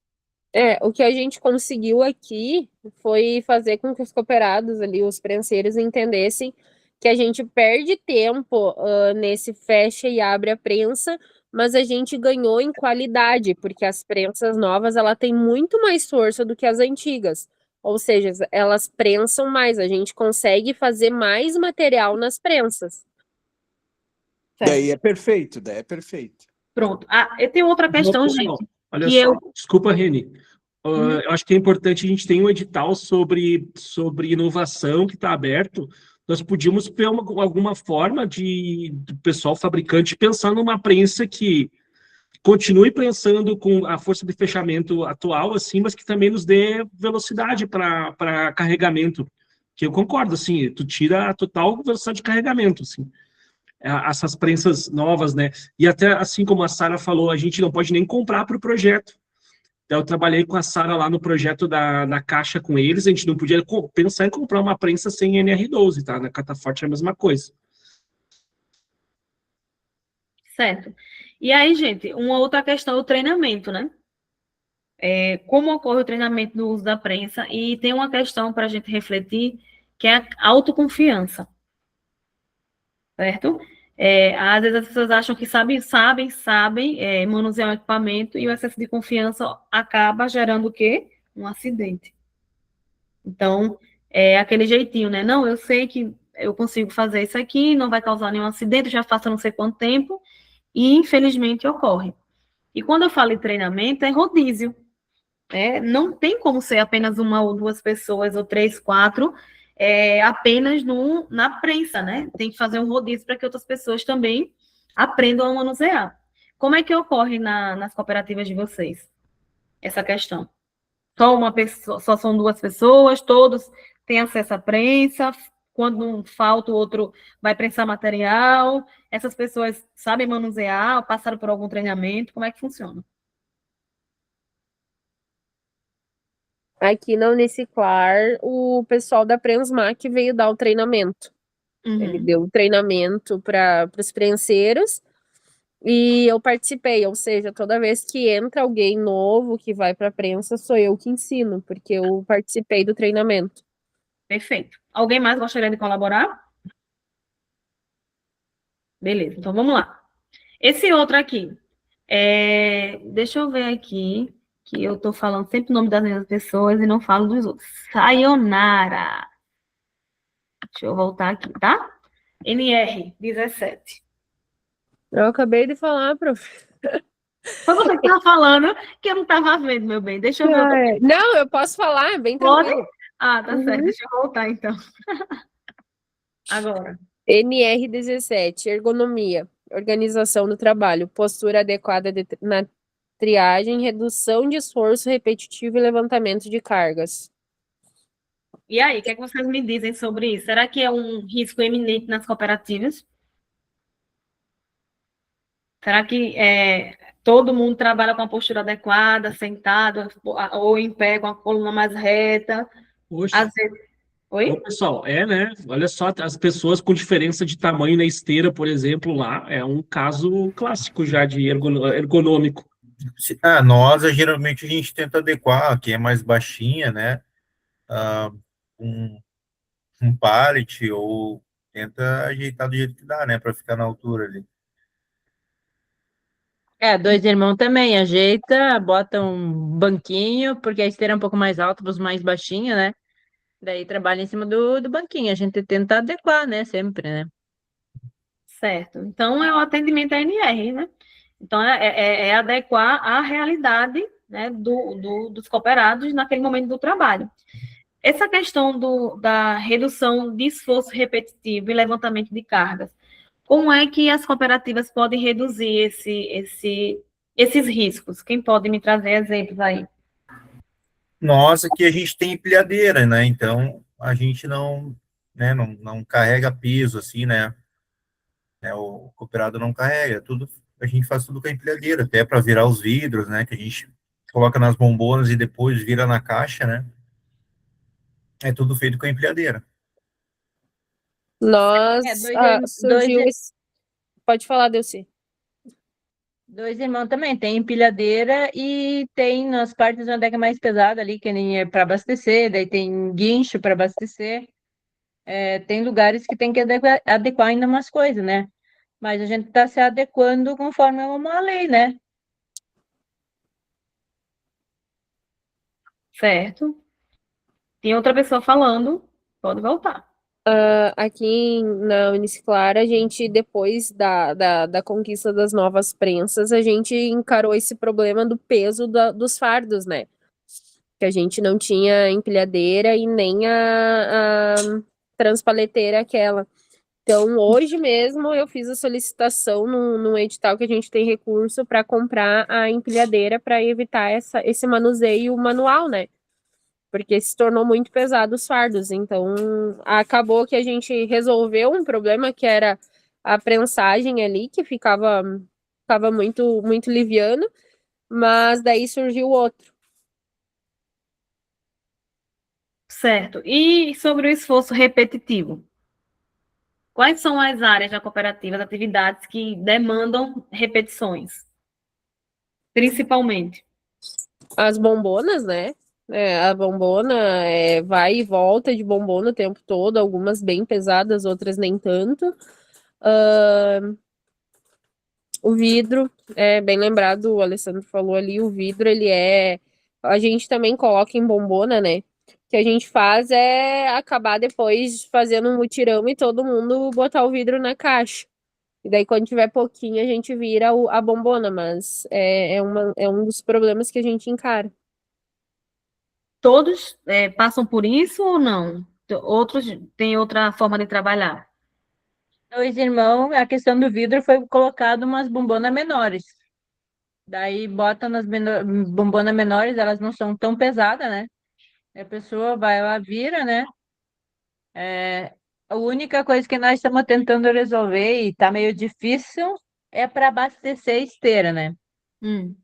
O que a gente conseguiu aqui foi fazer com que os cooperados ali, os prenseiros, entendessem que a gente perde tempo nesse fecha e abre a prensa, mas a gente ganhou em qualidade, porque as prensas novas, ela tem muito mais força do que as antigas. Ou seja, elas prensam mais, a gente consegue fazer mais material nas prensas. Daí é perfeito, daí é perfeito. Pronto. Ah, e tem outra questão, Pessoal, gente, olha que só, desculpa, Reni. Uhum. Eu acho que é importante, a gente tem um edital sobre inovação que está aberto. Nós podíamos ter alguma forma do pessoal fabricante pensar numa prensa que continue prensando com a força de fechamento atual, assim, mas que também nos dê velocidade para carregamento. Que eu concordo, assim, tu tira a total velocidade de carregamento, assim. Essas prensas novas, né? E até, assim como a Sara falou, a gente não pode nem comprar para o projeto. Então, eu trabalhei com a Sara lá no projeto da Caixa com eles, a gente não podia pensar em comprar uma prensa sem NR12, tá? Na Catafort é a mesma coisa. certo. E aí, gente, uma outra questão é o treinamento, né? Como ocorre o treinamento do uso da prensa, e tem uma questão para a gente refletir, que é a autoconfiança, certo? Às vezes as pessoas acham que sabem manusear um equipamento, e o excesso de confiança acaba gerando o quê? Um acidente. Então, é aquele jeitinho, né? Não, eu sei que eu consigo fazer isso aqui, não vai causar nenhum acidente, já faço há não sei quanto tempo, e infelizmente ocorre. E quando eu falo em treinamento, é rodízio. Não tem como ser apenas uma ou duas pessoas, ou três, quatro, apenas na prensa, né? Tem que fazer um rodízio para que outras pessoas também aprendam a manusear. Como é que ocorre nas cooperativas de vocês, essa questão? Só uma pessoa, só são duas pessoas, todos têm acesso à prensa, quando um falta, o outro vai prensar material, essas pessoas sabem manusear, passaram por algum treinamento, como é que funciona? Aqui na Uniciclar, o pessoal da Prensmac veio dar o treinamento. Ele deu o treinamento para os prenseiros e eu participei, ou seja, toda vez que entra alguém novo que vai para a prensa, sou eu que ensino, porque eu participei do treinamento. Perfeito. Alguém mais gostaria de colaborar? Beleza, então vamos lá. Esse outro aqui, deixa eu ver aqui, que eu tô falando sempre o nome das mesmas pessoas e não falo dos outros. Sayonara. Deixa eu voltar aqui, tá? NR17. Eu acabei de falar, prof. Foi você que estava falando que eu não estava vendo, meu bem. Deixa eu ver. Não, eu posso falar, bem Pode? tranquilo. Ah, tá certo. Deixa eu voltar, então. Agora. NR17, ergonomia, organização do trabalho, postura adequada na triagem, redução de esforço repetitivo e levantamento de cargas. E aí, o que é que vocês me dizem sobre isso? Será que é um risco eminente nas cooperativas? Será que todo mundo trabalha com a postura adequada, sentado, ou em pé, com a coluna mais reta? Poxa. Às vezes... Oi? Ô, pessoal, né? Olha só, as pessoas com diferença de tamanho na esteira, por exemplo, lá, é um caso clássico já de ergonômico. Nós, geralmente, a gente tenta adequar, quem é mais baixinha, né? Um pallet, ou tenta ajeitar do jeito que dá, né? Para ficar na altura ali. Dois irmãos também, ajeita, bota um banquinho, porque a esteira é um pouco mais alta para os mais baixinhos, né? Daí trabalha em cima do banquinho, a gente tenta adequar, né? Sempre, né? Certo. Então, é o atendimento ANR, né? Então, é adequar à realidade, né, dos cooperados naquele momento do trabalho. Essa questão da redução de esforço repetitivo e levantamento de cargas, como é que as cooperativas podem reduzir esses riscos? Quem pode me trazer exemplos aí? Nós aqui a gente tem empilhadeira, né? Então a gente não, né, não carrega peso assim, né? O cooperado não carrega, tudo a gente faz tudo com a empilhadeira, até para virar os vidros, né? Que a gente coloca nas bombonas e depois vira na caixa, né? É tudo feito com a empilhadeira. Surgiu esse... Pode falar, Delci. Dois irmãos também, tem empilhadeira e tem nas partes onde é mais pesada ali, que nem é para abastecer, daí tem guincho para abastecer. Tem lugares que tem que adequar ainda umas coisas, né? mas a gente está se adequando conforme uma lei, né? Certo. Tem outra pessoa falando, pode voltar. Aqui na Uniciclar, a gente, depois da conquista das novas prensas, a gente encarou esse problema do peso dos fardos, né? Que a gente não tinha empilhadeira e nem a transpaleteira aquela. Então, hoje mesmo, eu fiz a solicitação no edital que a gente tem recurso para comprar a empilhadeira para evitar esse manuseio manual, né? Porque se tornou muito pesado os fardos. Então, acabou que a gente resolveu um problema que era a prensagem ali, que ficava muito, muito liviano, mas daí surgiu outro. Certo. E sobre o esforço repetitivo? Quais são as áreas da cooperativa, as atividades que demandam repetições? Principalmente. As bombonas, né? A bombona vai e volta de bombona o tempo todo, algumas bem pesadas, outras nem tanto. O vidro, bem lembrado, o Alessandro falou ali, o vidro, a gente também coloca em bombona, né? O que a gente faz é acabar depois fazendo um mutirão e todo mundo botar o vidro na caixa. E daí, quando tiver pouquinho, a gente vira a bombona, mas é um dos problemas que a gente encara. Todos passam por isso ou não? Outros têm outra forma de trabalhar? Dois irmãos, a questão do vidro foi colocado umas bombonas menores. Daí bota nas bombonas menores, elas não são tão pesadas, né? A pessoa vai lá, vira, né? A única coisa que nós estamos tentando resolver e tá meio difícil é para abastecer a esteira, né?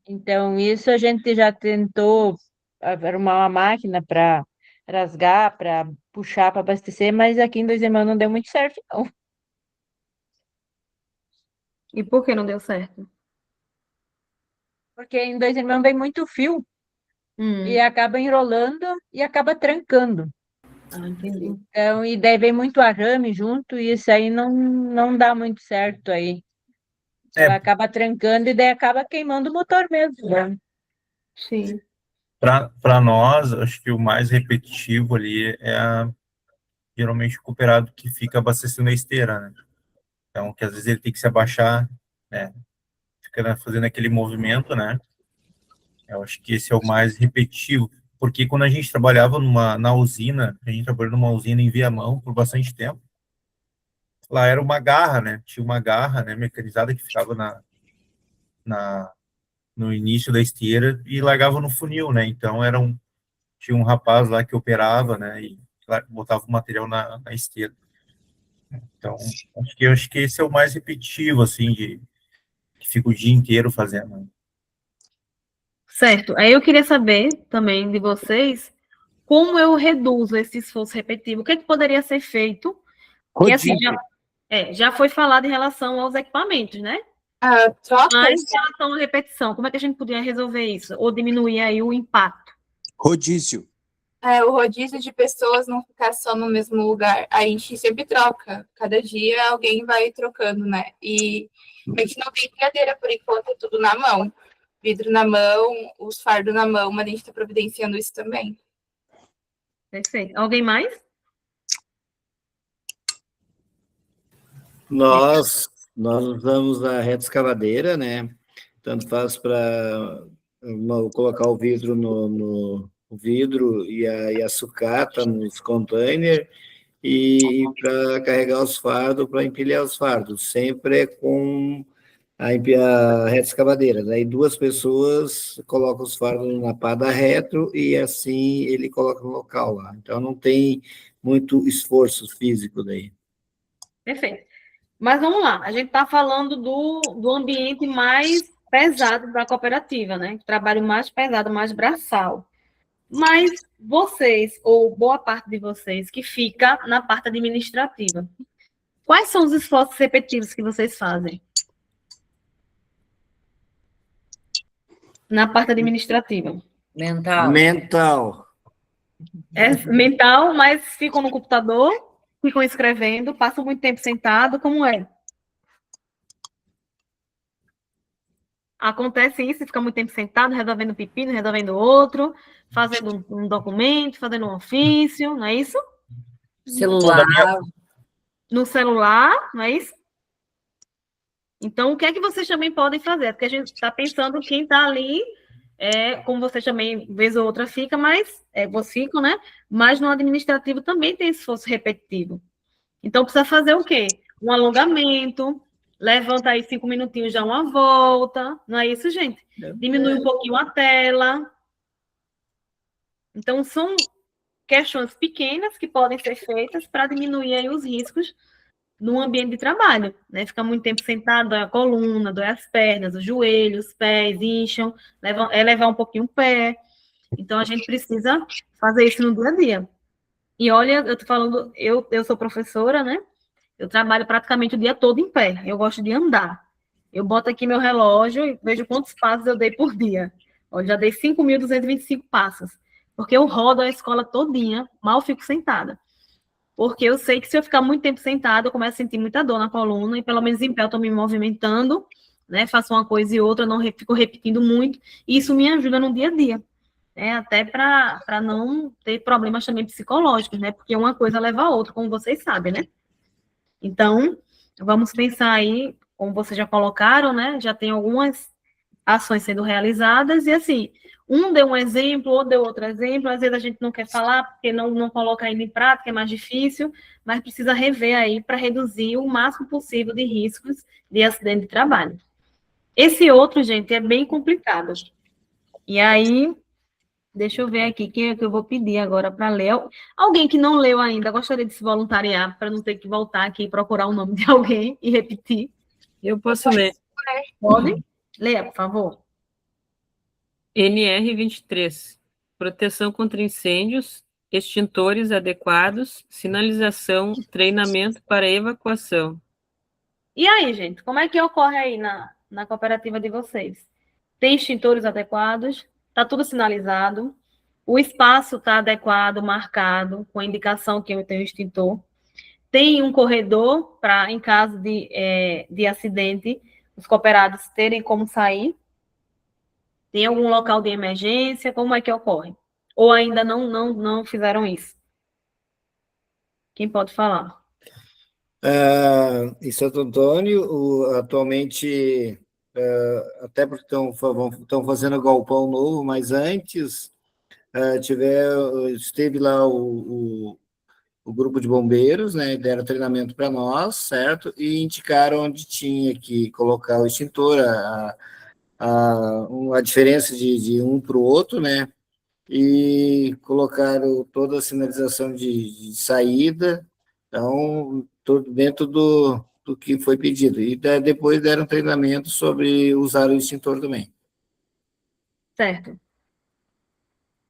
Então, isso a gente já tentou arrumar uma máquina para rasgar, para puxar, para abastecer, mas aqui em Dois Irmãos não deu muito certo, não. E por que não deu certo? Porque em Dois Irmãos vem muito fio e acaba enrolando e acaba trancando. Entendi. Então, e daí vem muito arame junto e isso aí não dá muito certo aí. Ela acaba trancando e daí acaba queimando o motor mesmo, né? Sim. Para nós, acho que o mais repetitivo ali geralmente o cooperado que fica abastecendo a esteira, né? Então, que às vezes ele tem que se abaixar, né? Fica fazendo aquele movimento, né? Eu acho que esse é o mais repetitivo, porque quando a gente trabalhava na usina, a gente trabalhou numa usina em Viamão por bastante tempo, lá era uma garra, né? Tinha uma garra, né, mecanizada que ficava no início da esteira e largava no funil, né? Então tinha um rapaz lá que operava, né? E botava o material na esteira. Então, acho que esse é o mais repetitivo, assim, que fica o dia inteiro fazendo. Certo. Aí eu queria saber também de vocês como eu reduzo esse esforço repetitivo. O que poderia ser feito? Que assim, já foi falado em relação aos equipamentos, né? Mas em relação à repetição, como é que a gente podia resolver isso? Ou diminuir aí o impacto? Rodízio. O rodízio de pessoas não ficar só no mesmo lugar. A gente sempre troca. Cada dia alguém vai trocando, né? E a gente não tem empilhadeira, por enquanto, é tudo na mão. Vidro na mão, os fardos na mão, mas a gente está providenciando isso também. Perfeito. Alguém mais? Nós usamos a reta escavadeira, né? Tanto faz para colocar o vidro no vidro e a sucata nos containers e para carregar os fardos, para empilhar os fardos, sempre com a reta escavadeira. Daí duas pessoas colocam os fardos na pá da retro e assim ele coloca no local lá. Então não tem muito esforço físico daí. Perfeito. Mas vamos lá, a gente está falando do ambiente mais pesado da cooperativa, né? Trabalho mais pesado, mais braçal. Mas vocês, ou boa parte de vocês, que fica na parte administrativa, quais são os esforços repetitivos que vocês fazem? Na parte administrativa. Mental. É mental, mas ficam no computador, ficam escrevendo, passam muito tempo sentado, como é? acontece isso, fica muito tempo sentado, resolvendo pepino, resolvendo outro, fazendo um documento, fazendo um ofício, não é isso? Celular. No celular, não é isso? Então, o que é que vocês também podem fazer? Porque a gente está pensando quem está ali, como vocês também, vez ou outra, fica, mas vocês ficam, né? Mas no administrativo também tem esforço repetitivo. Então, precisa fazer o quê? Um alongamento, levanta aí 5 minutinhos, já uma volta, não é isso, gente? Diminui um pouquinho a tela. Então, são questões pequenas que podem ser feitas para diminuir aí os riscos no ambiente de trabalho, né? Ficar muito tempo sentado, dói a coluna, dói as pernas, os joelhos, os pés incham, levar um pouquinho o pé. Então, a gente precisa fazer isso no dia a dia. E olha, eu tô falando, eu sou professora, né? Eu trabalho praticamente o dia todo em pé. Eu gosto de andar. Eu boto aqui meu relógio e vejo quantos passos eu dei por dia. Eu já dei 5.225 passos. Porque eu rodo a escola todinha, mal fico sentada. Porque eu sei que se eu ficar muito tempo sentada, eu começo a sentir muita dor na coluna, e pelo menos em pé eu estou me movimentando, né? Faço uma coisa e outra, não fico repetindo muito, e isso me ajuda no dia a dia, né? Até para não ter problemas também psicológicos, né? Porque uma coisa leva a outra, como vocês sabem, né? Então, vamos pensar aí, como vocês já colocaram, né? Já tem algumas ações sendo realizadas, e assim, um deu um exemplo, outro deu outro exemplo, às vezes a gente não quer falar, porque não coloca ainda em prática, é mais difícil, mas precisa rever aí para reduzir o máximo possível de riscos de acidente de trabalho. Esse outro, gente, é bem complicado. E aí, deixa eu ver aqui, quem é que eu vou pedir agora para ler? Alguém que não leu ainda, gostaria de se voluntariar, para não ter que voltar aqui e procurar o nome de alguém e repetir. Eu posso ler. Pode? Leia, por favor. NR 23. Proteção contra incêndios, extintores adequados, sinalização, treinamento para evacuação. E aí, gente, como é que ocorre aí na cooperativa de vocês? Tem extintores adequados? Está tudo sinalizado? O espaço está adequado, marcado, com a indicação que eu tenho extintor? Tem um corredor para, em caso de acidente, os cooperados terem como sair? Tem algum local de emergência? Como é que ocorre? Ou ainda não fizeram isso? Quem pode falar? Em Santo Antônio, atualmente, até porque estão fazendo galpão novo, mas antes esteve lá o grupo de bombeiros, né, deram treinamento para nós, certo? E indicaram onde tinha que colocar o extintor, a diferença de um para o outro, né? E colocaram toda a sinalização de saída, então, tudo dentro do que foi pedido. E depois deram treinamento sobre usar o extintor também. Certo.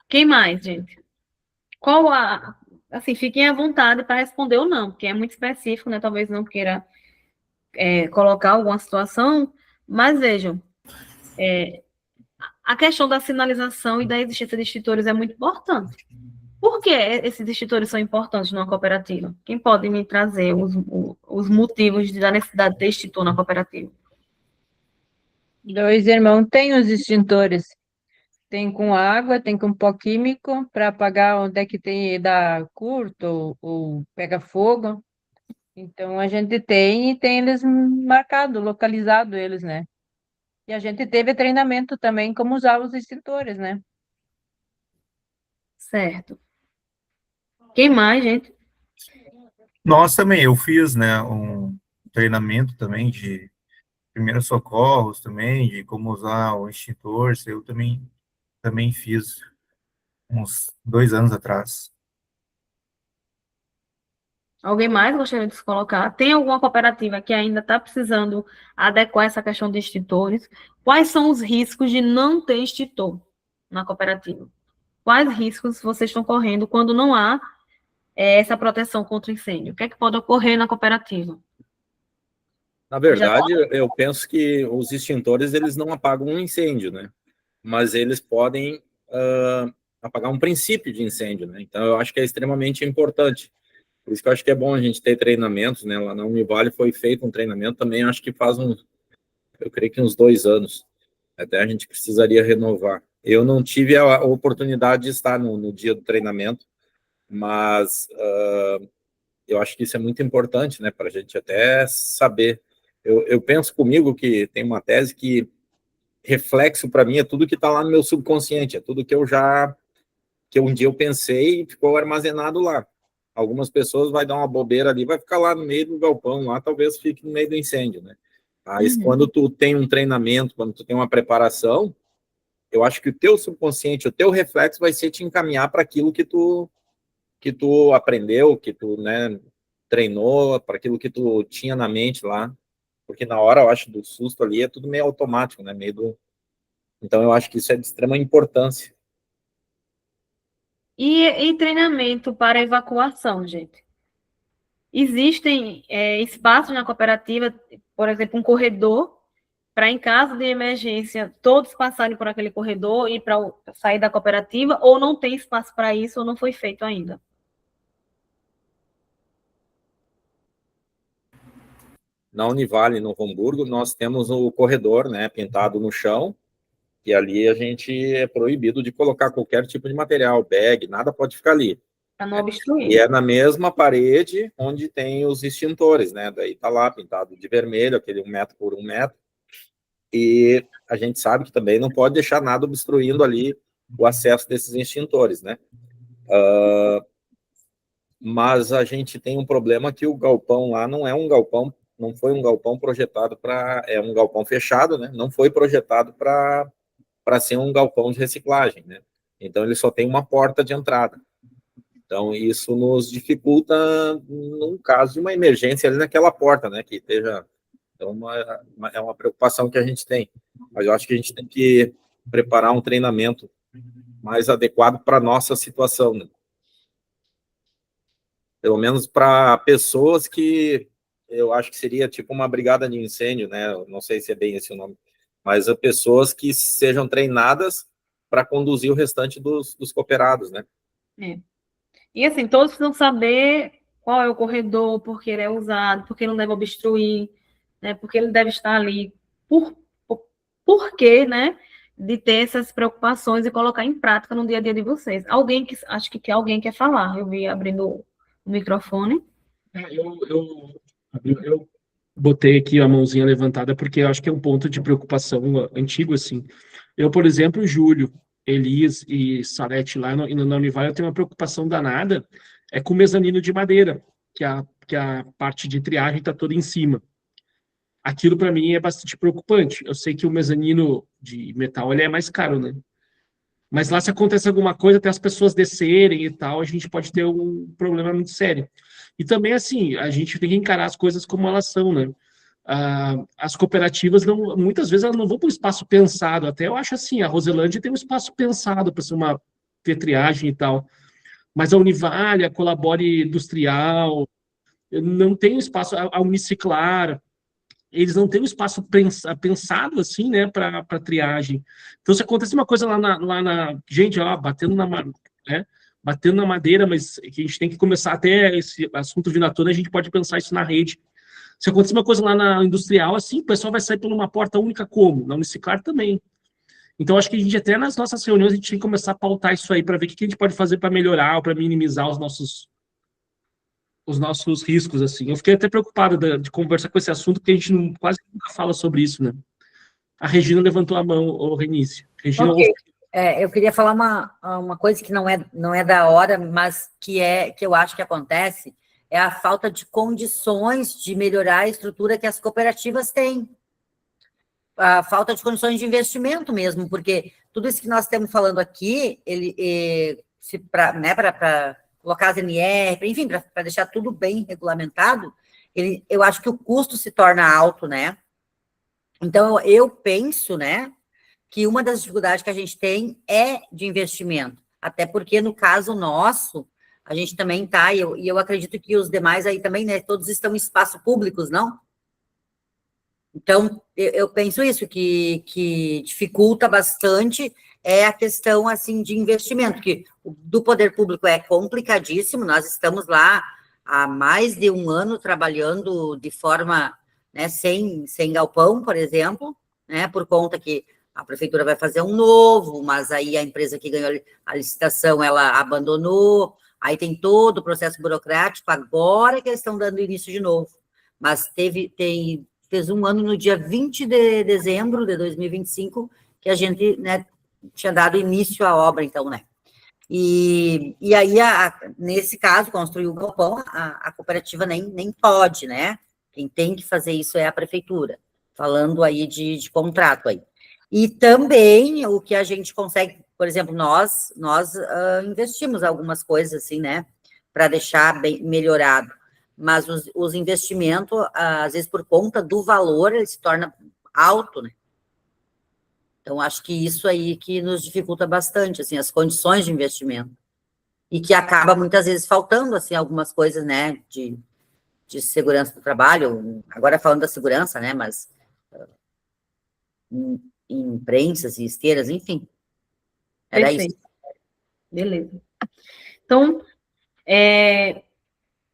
Quem mais, gente? Assim, fiquem à vontade para responder ou não, porque é muito específico, né? Talvez não queira colocar alguma situação, mas vejam, a questão da sinalização e da existência de extintores é muito importante. Por que esses extintores são importantes numa cooperativa? Quem pode me trazer os motivos da necessidade de ter extintor na cooperativa? Dois irmãos têm os extintores. Tem com água, tem com pó químico, para apagar onde é que tem dá curto ou pega fogo. Então, a gente tem e tem eles marcados, localizado eles, né? E a gente teve treinamento também como usar os extintores, né? Certo. Quem mais, gente? Nós também, eu fiz, né, um treinamento também de primeiros socorros também, de como usar o extintor, isso eu também fiz uns 2 anos atrás. Alguém mais gostaria de se colocar? Tem alguma cooperativa que ainda está precisando adequar essa questão de extintores? Quais são os riscos de não ter extintor na cooperativa? Quais riscos vocês estão correndo quando não há essa proteção contra incêndio? O que é que pode ocorrer na cooperativa? Na verdade, eu penso que os extintores, eles não apagam um incêndio, né? Mas eles podem apagar um princípio de incêndio, né? Então, eu acho que é extremamente importante. Por isso que eu acho que é bom a gente ter treinamentos, né? Lá na Univale foi feito um treinamento também, acho que faz eu creio que uns 2 anos. Até a gente precisaria renovar. Eu não tive a oportunidade de estar no dia do treinamento, mas eu acho que isso é muito importante, né, para a gente até saber. Eu penso comigo que tem uma tese que reflexo para mim é tudo que está lá no meu subconsciente, é tudo que um dia eu pensei e ficou armazenado lá. Algumas pessoas vai dar uma bobeira ali, vai ficar lá no meio do galpão, lá talvez fique no meio do incêndio, né? Mas quando tu tem um treinamento, quando tu tem uma preparação, eu acho que o teu subconsciente, o teu reflexo vai ser te encaminhar para aquilo que tu aprendeu, que tu, né, treinou, para aquilo que tu tinha na mente lá, porque na hora, eu acho, do susto ali, é tudo meio automático, né, Então, eu acho que isso é de extrema importância. E treinamento para evacuação, gente? Existem espaços na cooperativa, por exemplo, um corredor, para em caso de emergência, todos passarem por aquele corredor e para sair da cooperativa, ou não tem espaço para isso, ou não foi feito ainda? Na Univale, no Hamburgo, nós temos o corredor, né, pintado no chão, e ali a gente é proibido de colocar qualquer tipo de material, bag, nada pode ficar ali. Para não obstruir. E é na mesma parede onde tem os extintores, né? Daí tá lá pintado de vermelho, aquele 1 metro por 1 metro. E a gente sabe que também não pode deixar nada obstruindo ali o acesso desses extintores, né? Mas a gente tem um problema que o galpão lá não é um galpão, não foi um galpão projetado para... É um galpão fechado, né? Não foi projetado para ser um galpão de reciclagem, né? Então, ele só tem uma porta de entrada. Então, isso nos dificulta, num caso de uma emergência ali naquela porta, né, que esteja... Então, é uma preocupação que a gente tem. Mas eu acho que a gente tem que preparar um treinamento mais adequado para a nossa situação, né? Pelo menos para pessoas que eu acho que seria tipo uma brigada de incêndio, né? Eu não sei se é bem esse o nome, mas pessoas que sejam treinadas para conduzir o restante dos cooperados, né? E assim, todos precisam saber qual é o corredor, por que ele é usado, por que não deve obstruir, né? Porque ele deve estar ali. Por que, né? De ter essas preocupações e colocar em prática no dia a dia de vocês. Acho que alguém quer falar. Eu vi abrindo o microfone. Eu botei aqui a mãozinha levantada porque eu acho que é um ponto de preocupação antigo, assim. Eu, por exemplo, Júlio, Elias e Salete lá na Univale, eu tenho uma preocupação danada, é com o mezanino de madeira, que a parte de triagem está toda em cima. Aquilo, para mim, é bastante preocupante. Eu sei que o mezanino de metal ele é mais caro, né? Mas lá, se acontece alguma coisa, até as pessoas descerem e tal, a gente pode ter um problema muito sério. E também, assim, a gente tem que encarar as coisas como elas são, né? As cooperativas, muitas vezes, elas não vão para um espaço pensado. Até eu acho assim, a Roselândia tem um espaço pensado para ser ter triagem e tal. Mas a Univale, a Colabore Industrial, não tem um espaço, a Uniciclar, eles não têm um espaço pensado assim, né, para triagem. Então, se acontece uma coisa lá na gente, ó, batendo na madeira, mas que a gente tem que começar até esse assunto vindo à tona, a gente pode pensar isso na rede. Se acontecer uma coisa lá na industrial, assim, o pessoal vai sair por uma porta única como? Na Uniciclar também. Então, acho que a gente, até nas nossas reuniões, a gente tem que começar a pautar isso aí para ver o que a gente pode fazer para melhorar ou para minimizar os nossos riscos, assim. Eu fiquei até preocupado de conversar com esse assunto, porque a gente quase nunca fala sobre isso, né? A Regina levantou a mão, o Renício. Regina, okay. Eu queria falar uma coisa que não é da hora, mas que eu acho que acontece, é a falta de condições de melhorar a estrutura que as cooperativas têm. A falta de condições de investimento mesmo, porque tudo isso que nós estamos falando aqui, para colocar as NR, enfim, para deixar tudo bem regulamentado, eu acho que o custo se torna alto, né? Então, eu penso, né, que uma das dificuldades que a gente tem é de investimento, até porque, no caso nosso, a gente também está, e eu acredito que os demais aí também, né, todos estão em espaços públicos, não? Então, eu penso isso, que dificulta bastante é a questão, assim, de investimento, que do poder público é complicadíssimo, nós estamos lá há mais de 1 ano trabalhando de forma, né, sem galpão, por exemplo, né, por conta que a prefeitura vai fazer um novo, mas aí a empresa que ganhou a licitação, ela abandonou, aí tem todo o processo burocrático, agora que eles estão dando início de novo. Mas fez um ano no dia 20 de dezembro de 2025, que a gente, né, tinha dado início à obra, então, né. E aí, nesse caso, construiu o galpão, a cooperativa nem pode, né? Quem tem que fazer isso é a prefeitura, falando aí de contrato aí. E também o que a gente consegue, por exemplo, nós investimos algumas coisas assim, né, para deixar bem melhorado, mas os investimentos, às vezes por conta do valor, ele se torna alto, né? Então, acho que isso aí que nos dificulta bastante, assim, as condições de investimento. E que acaba, muitas vezes, faltando, assim, algumas coisas, né, de segurança do trabalho, agora falando da segurança, né, mas em prensas e esteiras, enfim. Era Perfeito. isso. Beleza. Então,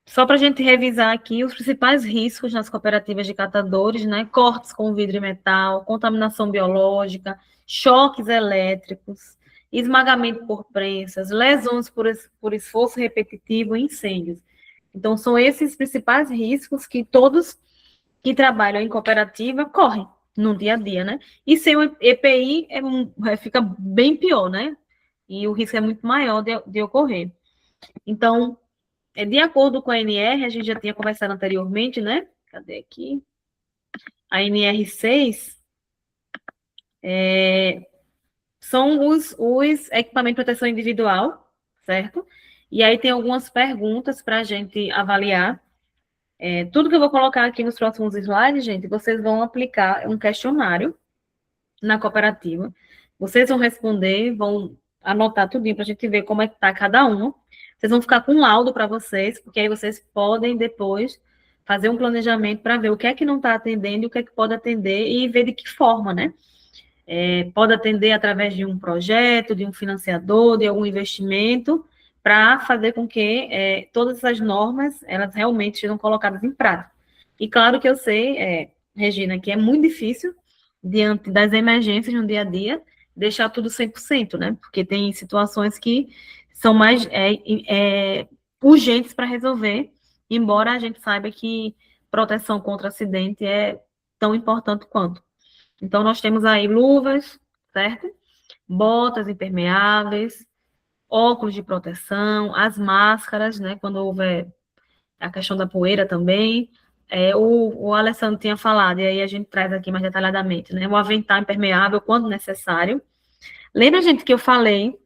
só para a gente revisar aqui os principais riscos nas cooperativas de catadores, né? Cortes com vidro e metal, contaminação biológica, choques elétricos, esmagamento por prensas, lesões por esforço repetitivo e incêndios. Então, são esses principais riscos que todos que trabalham em cooperativa correm no dia a dia, né? E sem o EPI fica bem pior, né? E o risco é muito maior de ocorrer. Então, de acordo com a ANR, a gente já tinha conversado anteriormente, né? Cadê aqui? A ANR6 são os equipamentos de proteção individual, certo? E aí tem algumas perguntas para a gente avaliar. Tudo que eu vou colocar aqui nos próximos slides, gente, vocês vão aplicar um questionário na cooperativa. Vocês vão responder, vão anotar tudinho para a gente ver como é que está cada um. Vocês vão ficar com um laudo para vocês, porque aí vocês podem depois fazer um planejamento para ver o que é que não está atendendo e o que é que pode atender e ver de que forma, né? Pode atender através de um projeto, de um financiador, de algum investimento, para fazer com que todas essas normas, elas realmente sejam colocadas em prática. E claro que eu sei, Regina, que é muito difícil, diante das emergências no dia a dia, deixar tudo 100%, né? Porque tem situações que são mais urgentes para resolver, embora a gente saiba que proteção contra acidente é tão importante quanto. Então, nós temos aí luvas, certo? Botas impermeáveis, óculos de proteção, as máscaras, né? Quando houver a questão da poeira também. O Alessandro tinha falado, e aí a gente traz aqui mais detalhadamente, né? O avental impermeável quando necessário. Lembra, gente, que eu falei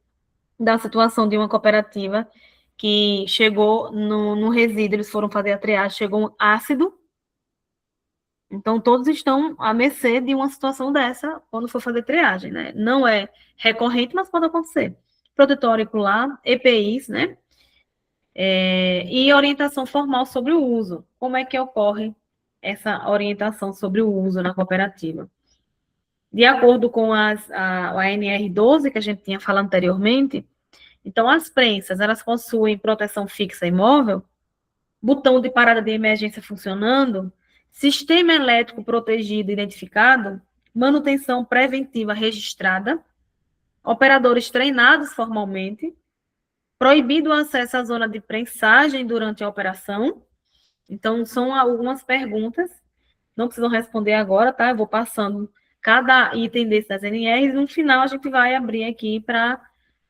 da situação de uma cooperativa que chegou no resíduo, eles foram fazer a triagem, chegou um ácido. Então, todos estão à mercê de uma situação dessa quando for fazer triagem, né? Não é recorrente, mas pode acontecer. Protetor auricular, EPIs, né? E orientação formal sobre o uso. Como é que ocorre essa orientação sobre o uso na cooperativa? De acordo com a ANR12, que a gente tinha falado anteriormente, então, as prensas, elas possuem proteção fixa e móvel, botão de parada de emergência funcionando, sistema elétrico protegido identificado, manutenção preventiva registrada, operadores treinados formalmente, proibido o acesso à zona de prensagem durante a operação. Então, são algumas perguntas, não precisam responder agora, tá? Eu vou passando cada item desses das NRs, e no final a gente vai abrir aqui para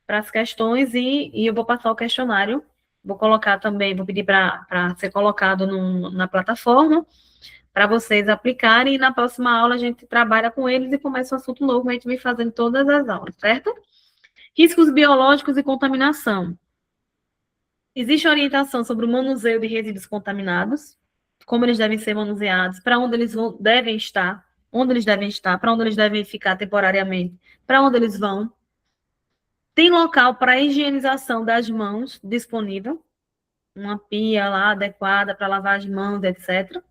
as questões e eu vou passar o questionário. Vou colocar também, vou pedir para ser colocado na plataforma, para vocês aplicarem, e na próxima aula a gente trabalha com eles e começa um assunto novo, a gente vem fazendo todas as aulas, certo? Riscos biológicos e contaminação. Existe orientação sobre o manuseio de resíduos contaminados, como eles devem ser manuseados, para onde eles devem estar, para onde eles devem ficar temporariamente, para onde eles vão. Tem local para higienização das mãos disponível, uma pia lá adequada para lavar as mãos, etc.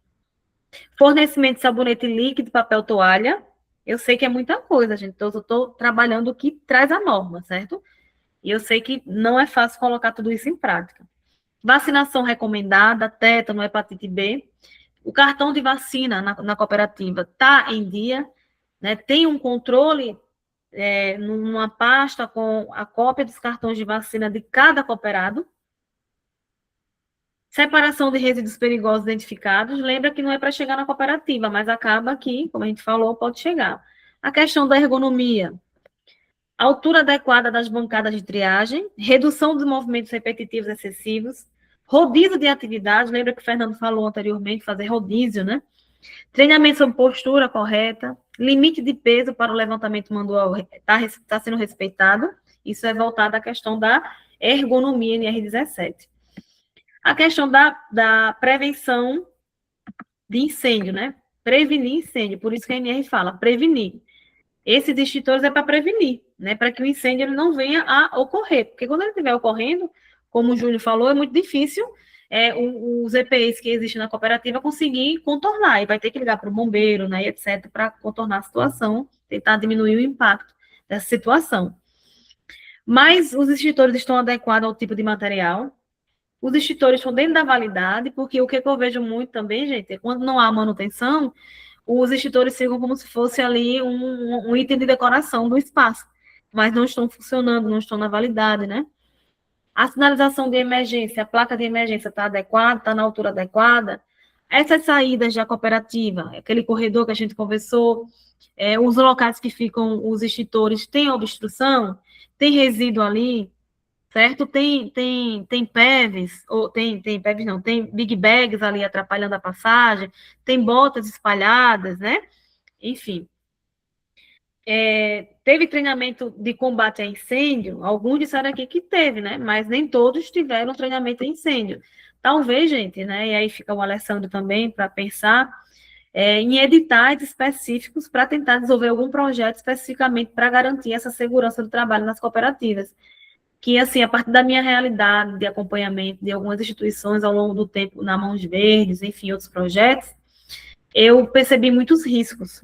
Fornecimento de sabonete líquido, papel toalha. Eu sei que é muita coisa, gente. Eu estou trabalhando o que traz a norma, certo? E eu sei que não é fácil colocar tudo isso em prática. Vacinação recomendada, tétano, hepatite B. O cartão de vacina na cooperativa está em dia. né? Tem um controle numa pasta com a cópia dos cartões de vacina de cada cooperado. Separação de resíduos perigosos identificados. Lembra que não é para chegar na cooperativa, mas acaba que, como a gente falou, pode chegar. A questão da ergonomia. Altura adequada das bancadas de triagem, redução dos movimentos repetitivos excessivos, rodízio de atividades, lembra que o Fernando falou anteriormente, fazer rodízio, né? Treinamento sobre postura correta, limite de peso para o levantamento manual está sendo respeitado, isso é voltado à questão da ergonomia NR17. A questão da prevenção de incêndio, né? Prevenir incêndio, por isso que a NR fala, prevenir. Esses extintores é para prevenir, né? Para que o incêndio ele não venha a ocorrer, porque quando ele estiver ocorrendo, como o Júlio falou, é muito difícil os EPIs que existem na cooperativa conseguir contornar, e vai ter que ligar para o bombeiro, né, etc., para contornar a situação, tentar diminuir o impacto dessa situação. Mas os extintores estão adequados ao tipo de material, os extintores estão dentro da validade, porque o que eu vejo muito também, gente, é quando não há manutenção, os extintores ficam como se fosse ali um item de decoração do espaço, mas não estão funcionando, não estão na validade, né? A sinalização de emergência, a placa de emergência está adequada, está na altura adequada. Essas saídas da cooperativa, aquele corredor que a gente conversou, os locais que ficam os extintores, tem obstrução, tem resíduo ali, certo? Tem PEVs, ou tem PEVs não, tem big bags ali atrapalhando a passagem, tem botas espalhadas, né? Enfim. Teve treinamento de combate a incêndio? Alguns disseram aqui que teve, né? Mas nem todos tiveram treinamento a incêndio. Talvez, gente, né? E aí fica o Alessandro também para pensar em editais específicos para tentar desenvolver algum projeto especificamente para garantir essa segurança do trabalho nas cooperativas. Que, assim, a partir da minha realidade de acompanhamento de algumas instituições ao longo do tempo na Mãos Verdes, enfim, outros projetos, eu percebi muitos riscos,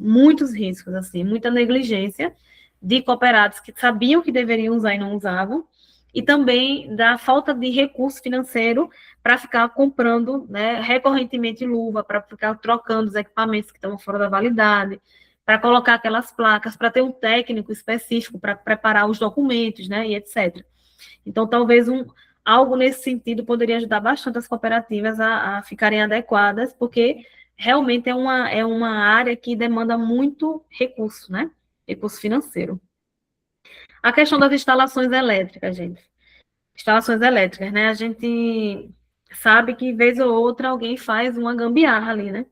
assim, muita negligência de cooperados que sabiam que deveriam usar e não usavam, e também da falta de recurso financeiro para ficar comprando, né, recorrentemente luva, para ficar trocando os equipamentos que estão fora da validade, para colocar aquelas placas, para ter um técnico específico para preparar os documentos, né, e etc. Então, talvez algo nesse sentido poderia ajudar bastante as cooperativas a ficarem adequadas, porque realmente é uma área que demanda muito recurso, né? Recurso financeiro. A questão das instalações elétricas, gente. Instalações elétricas, né? A gente sabe que, vez ou outra, alguém faz uma gambiarra ali, né?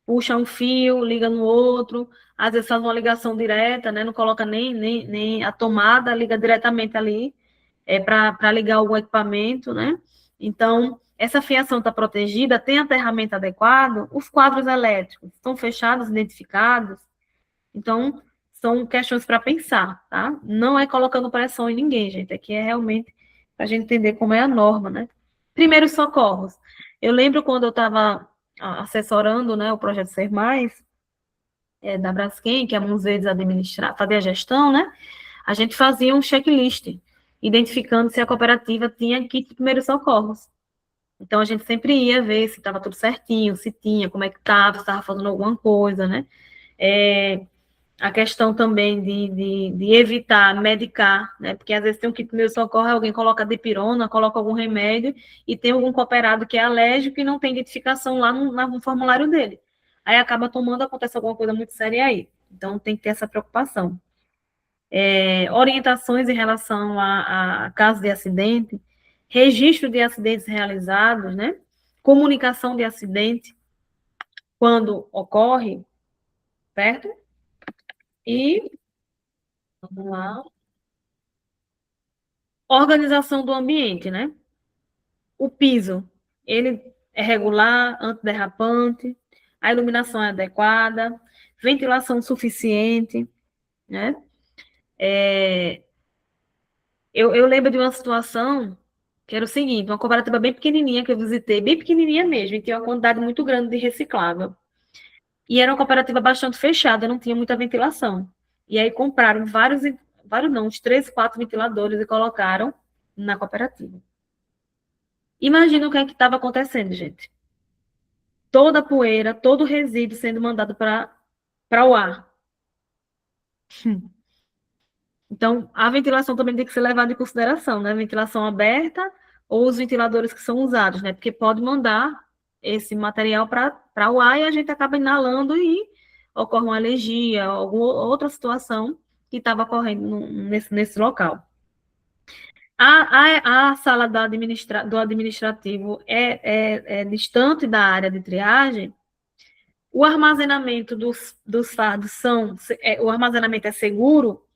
Puxa um fio, liga no outro, às vezes faz uma ligação direta, né? Não coloca nem a tomada, liga diretamente ali, para ligar algum equipamento, né? Então, essa fiação está protegida, tem aterramento adequado, os quadros elétricos estão fechados, identificados. Então, são questões para pensar, tá? Não é colocando pressão em ninguém, gente, aqui é realmente para a gente entender como é a norma, né? Primeiros socorros. Eu lembro quando eu estava assessorando, né, o projeto Ser Mais, da Braskem, que a Mãos Verdes fazia a gestão, né? A gente fazia um checklist, identificando se a cooperativa tinha kit de primeiros socorros. Então, a gente sempre ia ver se estava tudo certinho, se tinha, como é que estava, se estava faltando alguma coisa, né? A questão também de evitar medicar, né? Porque às vezes tem um kit de primeiro socorro, alguém coloca dipirona, coloca algum remédio, e tem algum cooperado que é alérgico e não tem identificação lá no formulário dele. Aí acaba tomando, acontece alguma coisa muito séria aí. Então, tem que ter essa preocupação. Orientações em relação a casos de acidente, registro de acidentes realizados, né? Comunicação de acidente quando ocorre, certo? E, vamos lá, organização do ambiente, né? O piso, ele é regular, antiderrapante, a iluminação é adequada, ventilação suficiente, né? Eu lembro de uma situação que era o seguinte, uma cooperativa bem pequenininha que eu visitei, bem pequenininha mesmo, e tinha uma quantidade muito grande de reciclável. E era uma cooperativa bastante fechada, não tinha muita ventilação. E aí compraram vários não, uns 3, 4 ventiladores e colocaram na cooperativa. Imagina o que é que estava acontecendo, gente. Toda a poeira, todo o resíduo sendo mandado para o ar. Então, a ventilação também tem que ser levada em consideração, né? Ventilação aberta ou os ventiladores que são usados, né? Porque pode mandar esse material para o ar e a gente acaba inalando e ocorre uma alergia, alguma outra situação que estava ocorrendo nesse local. A sala do administrativo é distante da área de triagem. O armazenamento dos fardos o armazenamento é seguro,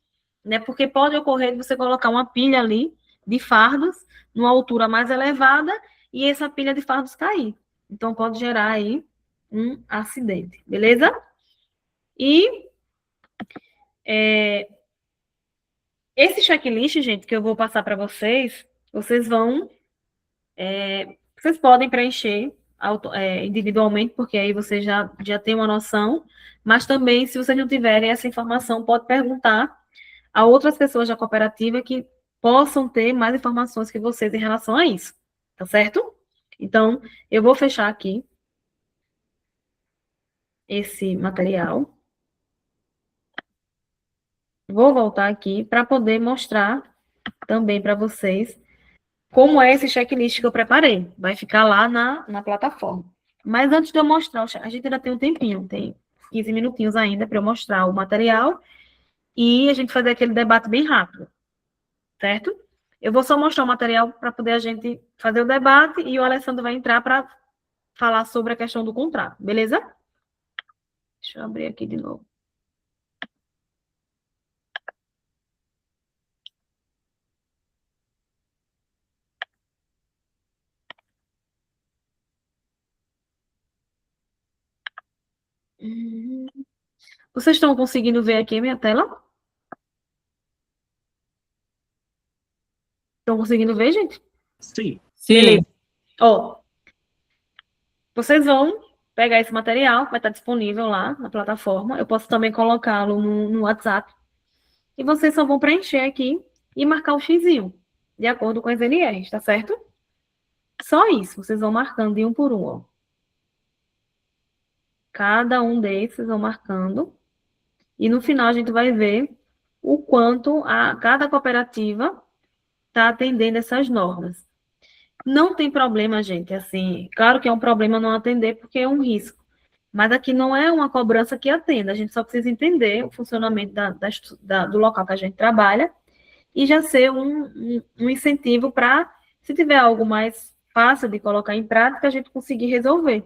né? Porque pode ocorrer de você colocar uma pilha ali de fardos numa altura mais elevada e essa pilha de fardos cair. Então pode gerar aí um acidente, beleza? E esse checklist, gente, que eu vou passar para vocês, vocês podem preencher individualmente, porque aí você já tem uma noção, mas também, se vocês não tiverem essa informação, pode perguntar a outras pessoas da cooperativa que possam ter mais informações que vocês em relação a isso, tá certo? Então, eu vou fechar aqui esse material. Vou voltar aqui para poder mostrar também para vocês como é esse checklist que eu preparei. Vai ficar lá na plataforma. Mas antes de eu mostrar, a gente ainda tem um tempinho, tem 15 minutinhos ainda para eu mostrar o material e a gente fazer aquele debate bem rápido, certo? Eu vou só mostrar o material para poder a gente fazer o debate e o Alessandro vai entrar para falar sobre a questão do contrato, beleza? Deixa eu abrir aqui de novo. Vocês estão conseguindo ver aqui a minha tela? Estão conseguindo ver, gente? Sim. Beleza. Ó, vocês vão pegar esse material, vai estar disponível lá na plataforma. Eu posso também colocá-lo no WhatsApp. E vocês só vão preencher aqui e marcar o xizinho, de acordo com as NRs, tá certo? Só isso, vocês vão marcando de um por um, ó. Cada um desses vão marcando. E no final a gente vai ver o quanto cada cooperativa está atendendo essas normas. Não tem problema, gente, assim, claro que é um problema não atender porque é um risco, mas aqui não é uma cobrança que atenda, a gente só precisa entender o funcionamento do local que a gente trabalha e já ser um incentivo para, se tiver algo mais fácil de colocar em prática, a gente conseguir resolver,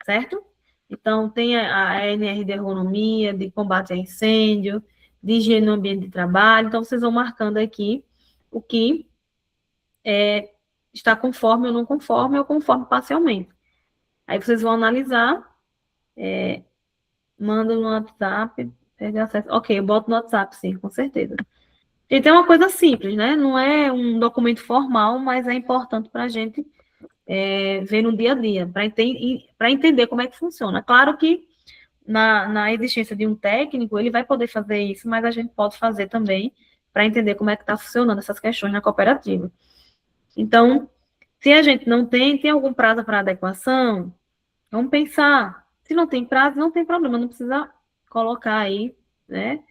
certo? Então, tem a NR de ergonomia, de combate a incêndio, de higiene no ambiente de trabalho, então vocês vão marcando aqui o que está conforme ou não conforme, ou conforme parcialmente. Aí vocês vão analisar, manda no WhatsApp, pede acesso. Ok, eu boto no WhatsApp, sim, com certeza. Gente, é uma coisa simples, né? Não é um documento formal, mas é importante para a gente ver no dia a dia, para entender como é que funciona. Claro que na existência de um técnico, ele vai poder fazer isso, mas a gente pode fazer também para entender como é que está funcionando essas questões na cooperativa. Então, se a gente não tem algum prazo para adequação, vamos pensar. Se não tem prazo, não tem problema, não precisa colocar aí, né?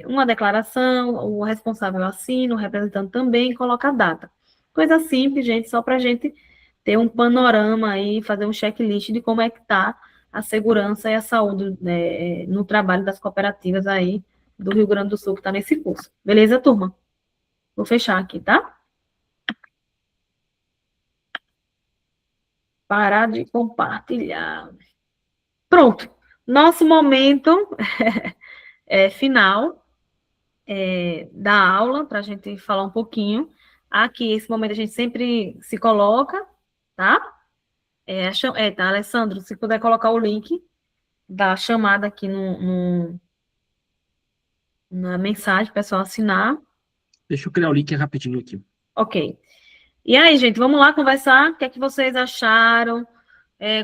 Uma declaração, o responsável assina, o representante também, coloca a data. Coisa simples, gente, só para a gente ter um panorama aí, fazer um checklist de como é que está a segurança e a saúde, né, no trabalho das cooperativas aí do Rio Grande do Sul que está nesse curso. Beleza, turma? Vou fechar aqui, tá? Parar de compartilhar. Pronto. Nosso momento final da aula, para a gente falar um pouquinho. Aqui, esse momento a gente sempre se coloca, tá? Tá, Alessandro, se puder colocar o link da chamada aqui na mensagem, pessoal assinar. Deixa eu criar o link rapidinho aqui. Ok. E aí, gente, vamos lá conversar? O que é que vocês acharam?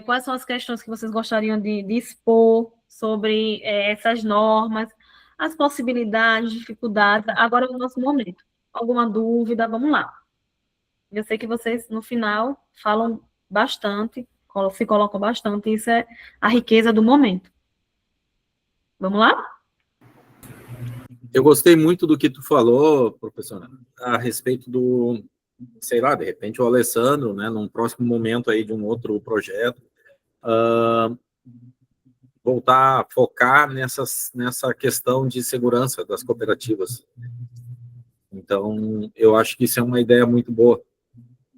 Quais são as questões que vocês gostariam de expor sobre essas normas, as possibilidades, dificuldades? Agora é o nosso momento. Alguma dúvida? Vamos lá. Eu sei que vocês, no final, falam bastante, se colocam bastante, isso é a riqueza do momento. Vamos lá? Eu gostei muito do que tu falou, professora, a respeito do, sei lá, de repente o Alessandro, né, num próximo momento aí de um outro projeto, voltar a focar nessa questão de segurança das cooperativas. Então, eu acho que isso é uma ideia muito boa.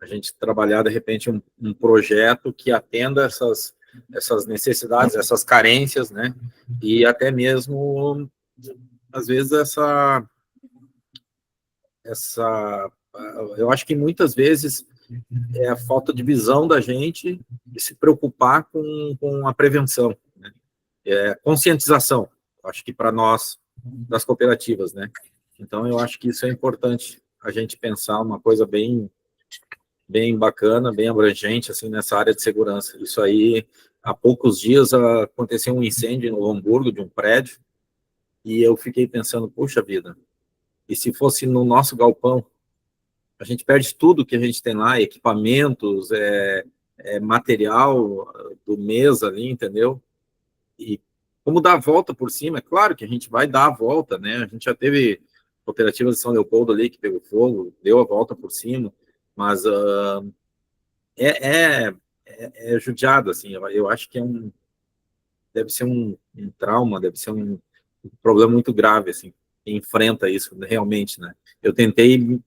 A gente trabalhar, de repente, um projeto que atenda essas necessidades, essas carências, né? E até mesmo, às vezes, eu acho que muitas vezes é a falta de visão da gente de se preocupar com a prevenção, né? Conscientização, acho que para nós, das cooperativas, né? Então, eu acho que isso é importante, a gente pensar uma coisa bem bacana, bem abrangente, assim, nessa área de segurança. Isso aí, há poucos dias, aconteceu um incêndio em Novo Hamburgo, de um prédio, e eu fiquei pensando, puxa vida, e se fosse no nosso galpão? A gente perde tudo que a gente tem lá, equipamentos, material do mês ali, entendeu? E como dar a volta por cima, é claro que a gente vai dar a volta, né? A gente já teve cooperativas de São Leopoldo ali que pegou fogo, deu a volta por cima, mas é judiado, assim, eu acho que deve ser um trauma, deve ser um problema muito grave, assim, que enfrenta isso realmente, né? Eu tentei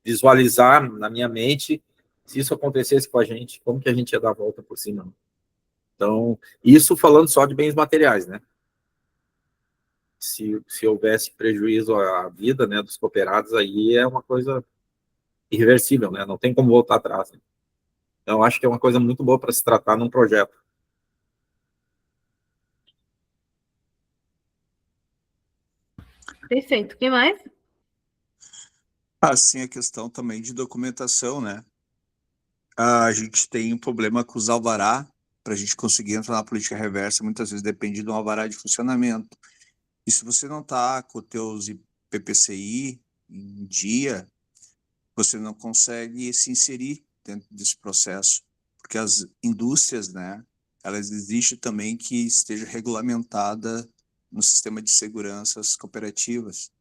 visualizar na minha mente, se isso acontecesse com a gente, como que a gente ia dar a volta por cima. Então, isso falando só de bens materiais, né? Se houvesse prejuízo à vida, né, dos cooperados, aí é uma coisa irreversível, né? Não tem como voltar atrás, né? Então, acho que é uma coisa muito boa para se tratar num projeto. Perfeito. Quem mais? Assim, a questão também de documentação, né? A gente tem um problema com os alvará, para a gente conseguir entrar na política reversa, muitas vezes depende de um alvará de funcionamento. E se você não está com os teus PPCI em dia, você não consegue se inserir dentro desse processo, porque as indústrias, né, elas exigem também que esteja regulamentada no sistema de segurança as cooperativas.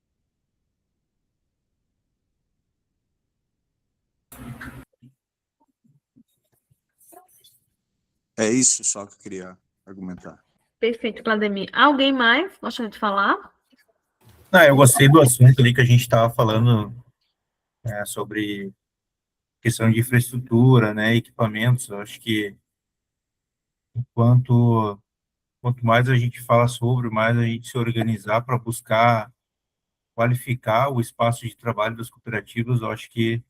É isso só que eu queria argumentar. Perfeito, Claudemir. Alguém mais gostaria de falar? Não, eu gostei do assunto ali que a gente estava falando sobre questão de infraestrutura, né, equipamentos. Eu acho que quanto mais a gente fala sobre, mais a gente se organizar para buscar qualificar o espaço de trabalho das cooperativas, eu acho que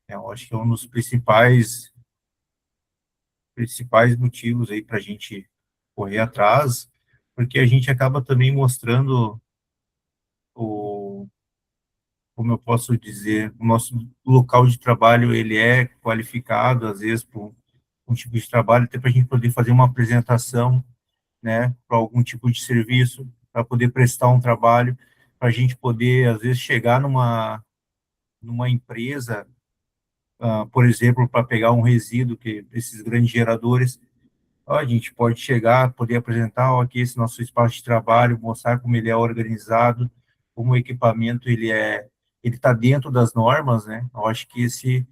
é um dos principais motivos aí para a gente correr atrás, porque a gente acaba também mostrando como eu posso dizer, o nosso local de trabalho, ele é qualificado, às vezes, por um tipo de trabalho, até para a gente poder fazer uma apresentação, né, para algum tipo de serviço, para poder prestar um trabalho, para a gente poder, às vezes, chegar numa empresa, por exemplo, para pegar um resíduo, que esses grandes geradores, a gente pode chegar, poder apresentar, aqui esse nosso espaço de trabalho, mostrar como ele é organizado, como o equipamento ele está dentro das normas, né? Eu acho que esse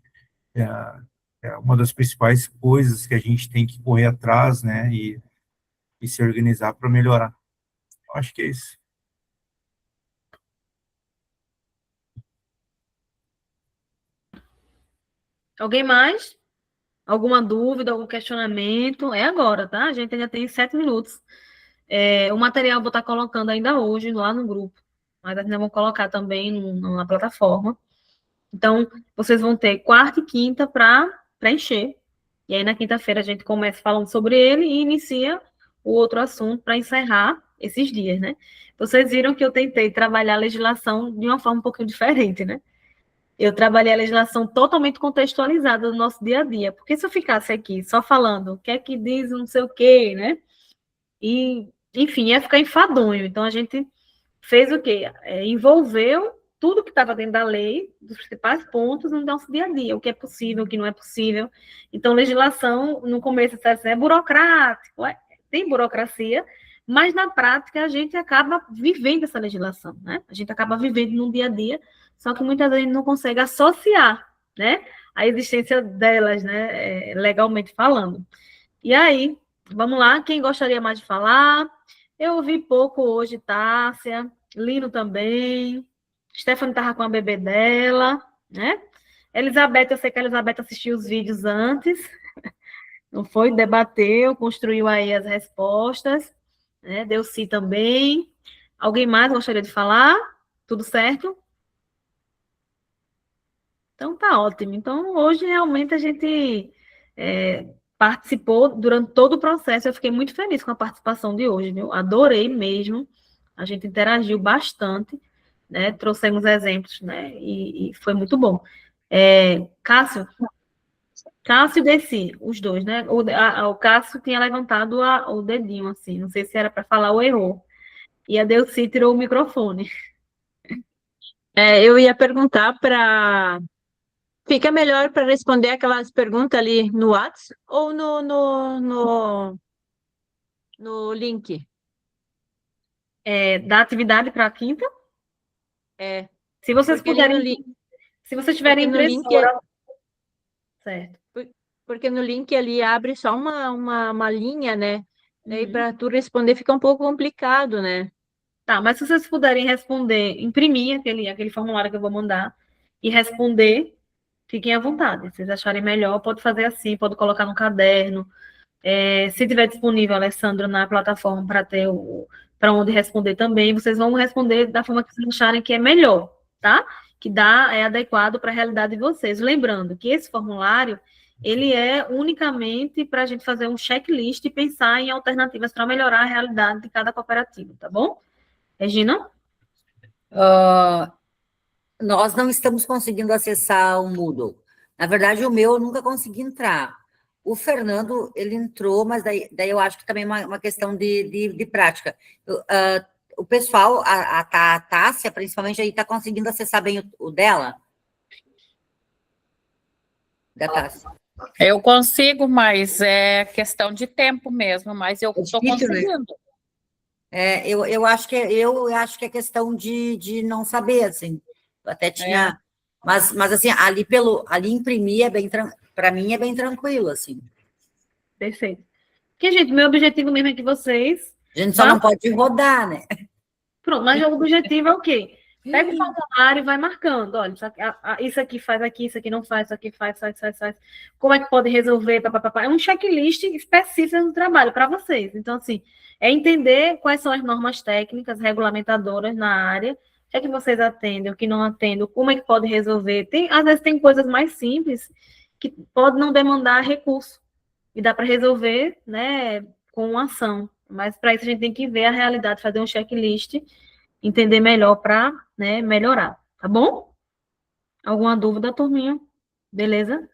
é uma das principais coisas que a gente tem que correr atrás, né? E se organizar para melhorar. Eu acho que é isso. Alguém mais? Alguma dúvida, algum questionamento? É agora, tá? A gente ainda tem 7 minutos. O material eu vou estar colocando ainda hoje lá no grupo, mas ainda vou colocar também na plataforma. Então, vocês vão ter quarta e quinta para preencher. E aí, na quinta-feira, a gente começa falando sobre ele e inicia o outro assunto para encerrar esses dias, né? Vocês viram que eu tentei trabalhar a legislação de uma forma um pouquinho diferente, né? Eu trabalhei a legislação totalmente contextualizada do nosso dia a dia. Porque se eu ficasse aqui só falando o que é que diz não sei o quê, né? E, enfim, ia ficar enfadonho. Então, a gente fez o quê? Envolveu tudo que estava dentro da lei, dos principais pontos no nosso dia a dia, o que é possível, o que não é possível. Então, legislação, no começo, assim, é burocrático, tem burocracia, mas na prática a gente acaba vivendo essa legislação, né? A gente acaba vivendo no dia a dia, só que muitas vezes a gente não consegue associar, né, a existência delas, né, legalmente falando. E aí, vamos lá, quem gostaria mais de falar? Eu ouvi pouco hoje, Tássia, Lino também, Stephanie estava com a bebê dela, né? Elizabeth, eu sei que a Elizabeth assistiu os vídeos antes, não foi? Debateu, construiu aí as respostas, né? Deu sim também. Alguém mais gostaria de falar? Tudo certo? Então tá ótimo. Então hoje realmente a gente participou durante todo o processo. Eu fiquei muito feliz com a participação de hoje, viu? Adorei mesmo. A gente interagiu bastante, né? Trouxemos exemplos, né? E foi muito bom. Cássio e Desi, os dois, né? O Cássio tinha levantado o dedinho, assim, não sei se era para falar ou errou. E a Delci tirou o microfone. Eu ia perguntar para. Fica melhor para responder aquelas perguntas ali no WhatsApp ou no link? Da atividade para a quinta? Se vocês Porque puderem. Se vocês tiverem porque no link impressora. Certo. Porque no link ali abre só uma linha, né? Daí para tu responder fica um pouco complicado, né? Tá, mas se vocês puderem responder, imprimir aquele formulário que eu vou mandar e responder, fiquem à vontade. Se vocês acharem melhor, pode fazer assim, pode colocar no caderno. Se tiver disponível, Alessandro, na plataforma para onde responder também, vocês vão responder da forma que vocês acharem que é melhor, tá? Que é adequado para a realidade de vocês. Lembrando que esse formulário, ele é unicamente para a gente fazer um checklist e pensar em alternativas para melhorar a realidade de cada cooperativa, tá bom? Regina? Nós não estamos conseguindo acessar o Moodle. Na verdade, o meu eu nunca consegui entrar. O Fernando, ele entrou, mas daí eu acho que também é uma questão de prática. O pessoal, a Tássia, principalmente, aí está conseguindo acessar bem o dela? Da Tássia. Eu consigo, mas é questão de tempo mesmo, mas eu estou conseguindo. Eu acho que é questão de não saber, assim. Eu até tinha... Mas assim, ali imprimir para mim é bem tranquilo, assim. Perfeito. Porque, gente, meu objetivo mesmo é que vocês... A gente só não pode rodar, né? Pronto, mas o objetivo é o quê? Pega o formulário e vai marcando. Olha, isso aqui faz aqui, isso aqui não faz, isso aqui faz. Como é que pode resolver? É um checklist específico do trabalho para vocês. Então, assim, é entender quais são as normas técnicas, regulamentadoras na área, o que é que vocês atendem, o que não atendem, como é que pode resolver. Às vezes tem coisas mais simples que pode não demandar recurso e dá para resolver, né, com uma ação. Mas para isso a gente tem que ver a realidade, fazer um checklist, entender melhor para, né, melhorar, tá bom? Alguma dúvida, turminha? Beleza?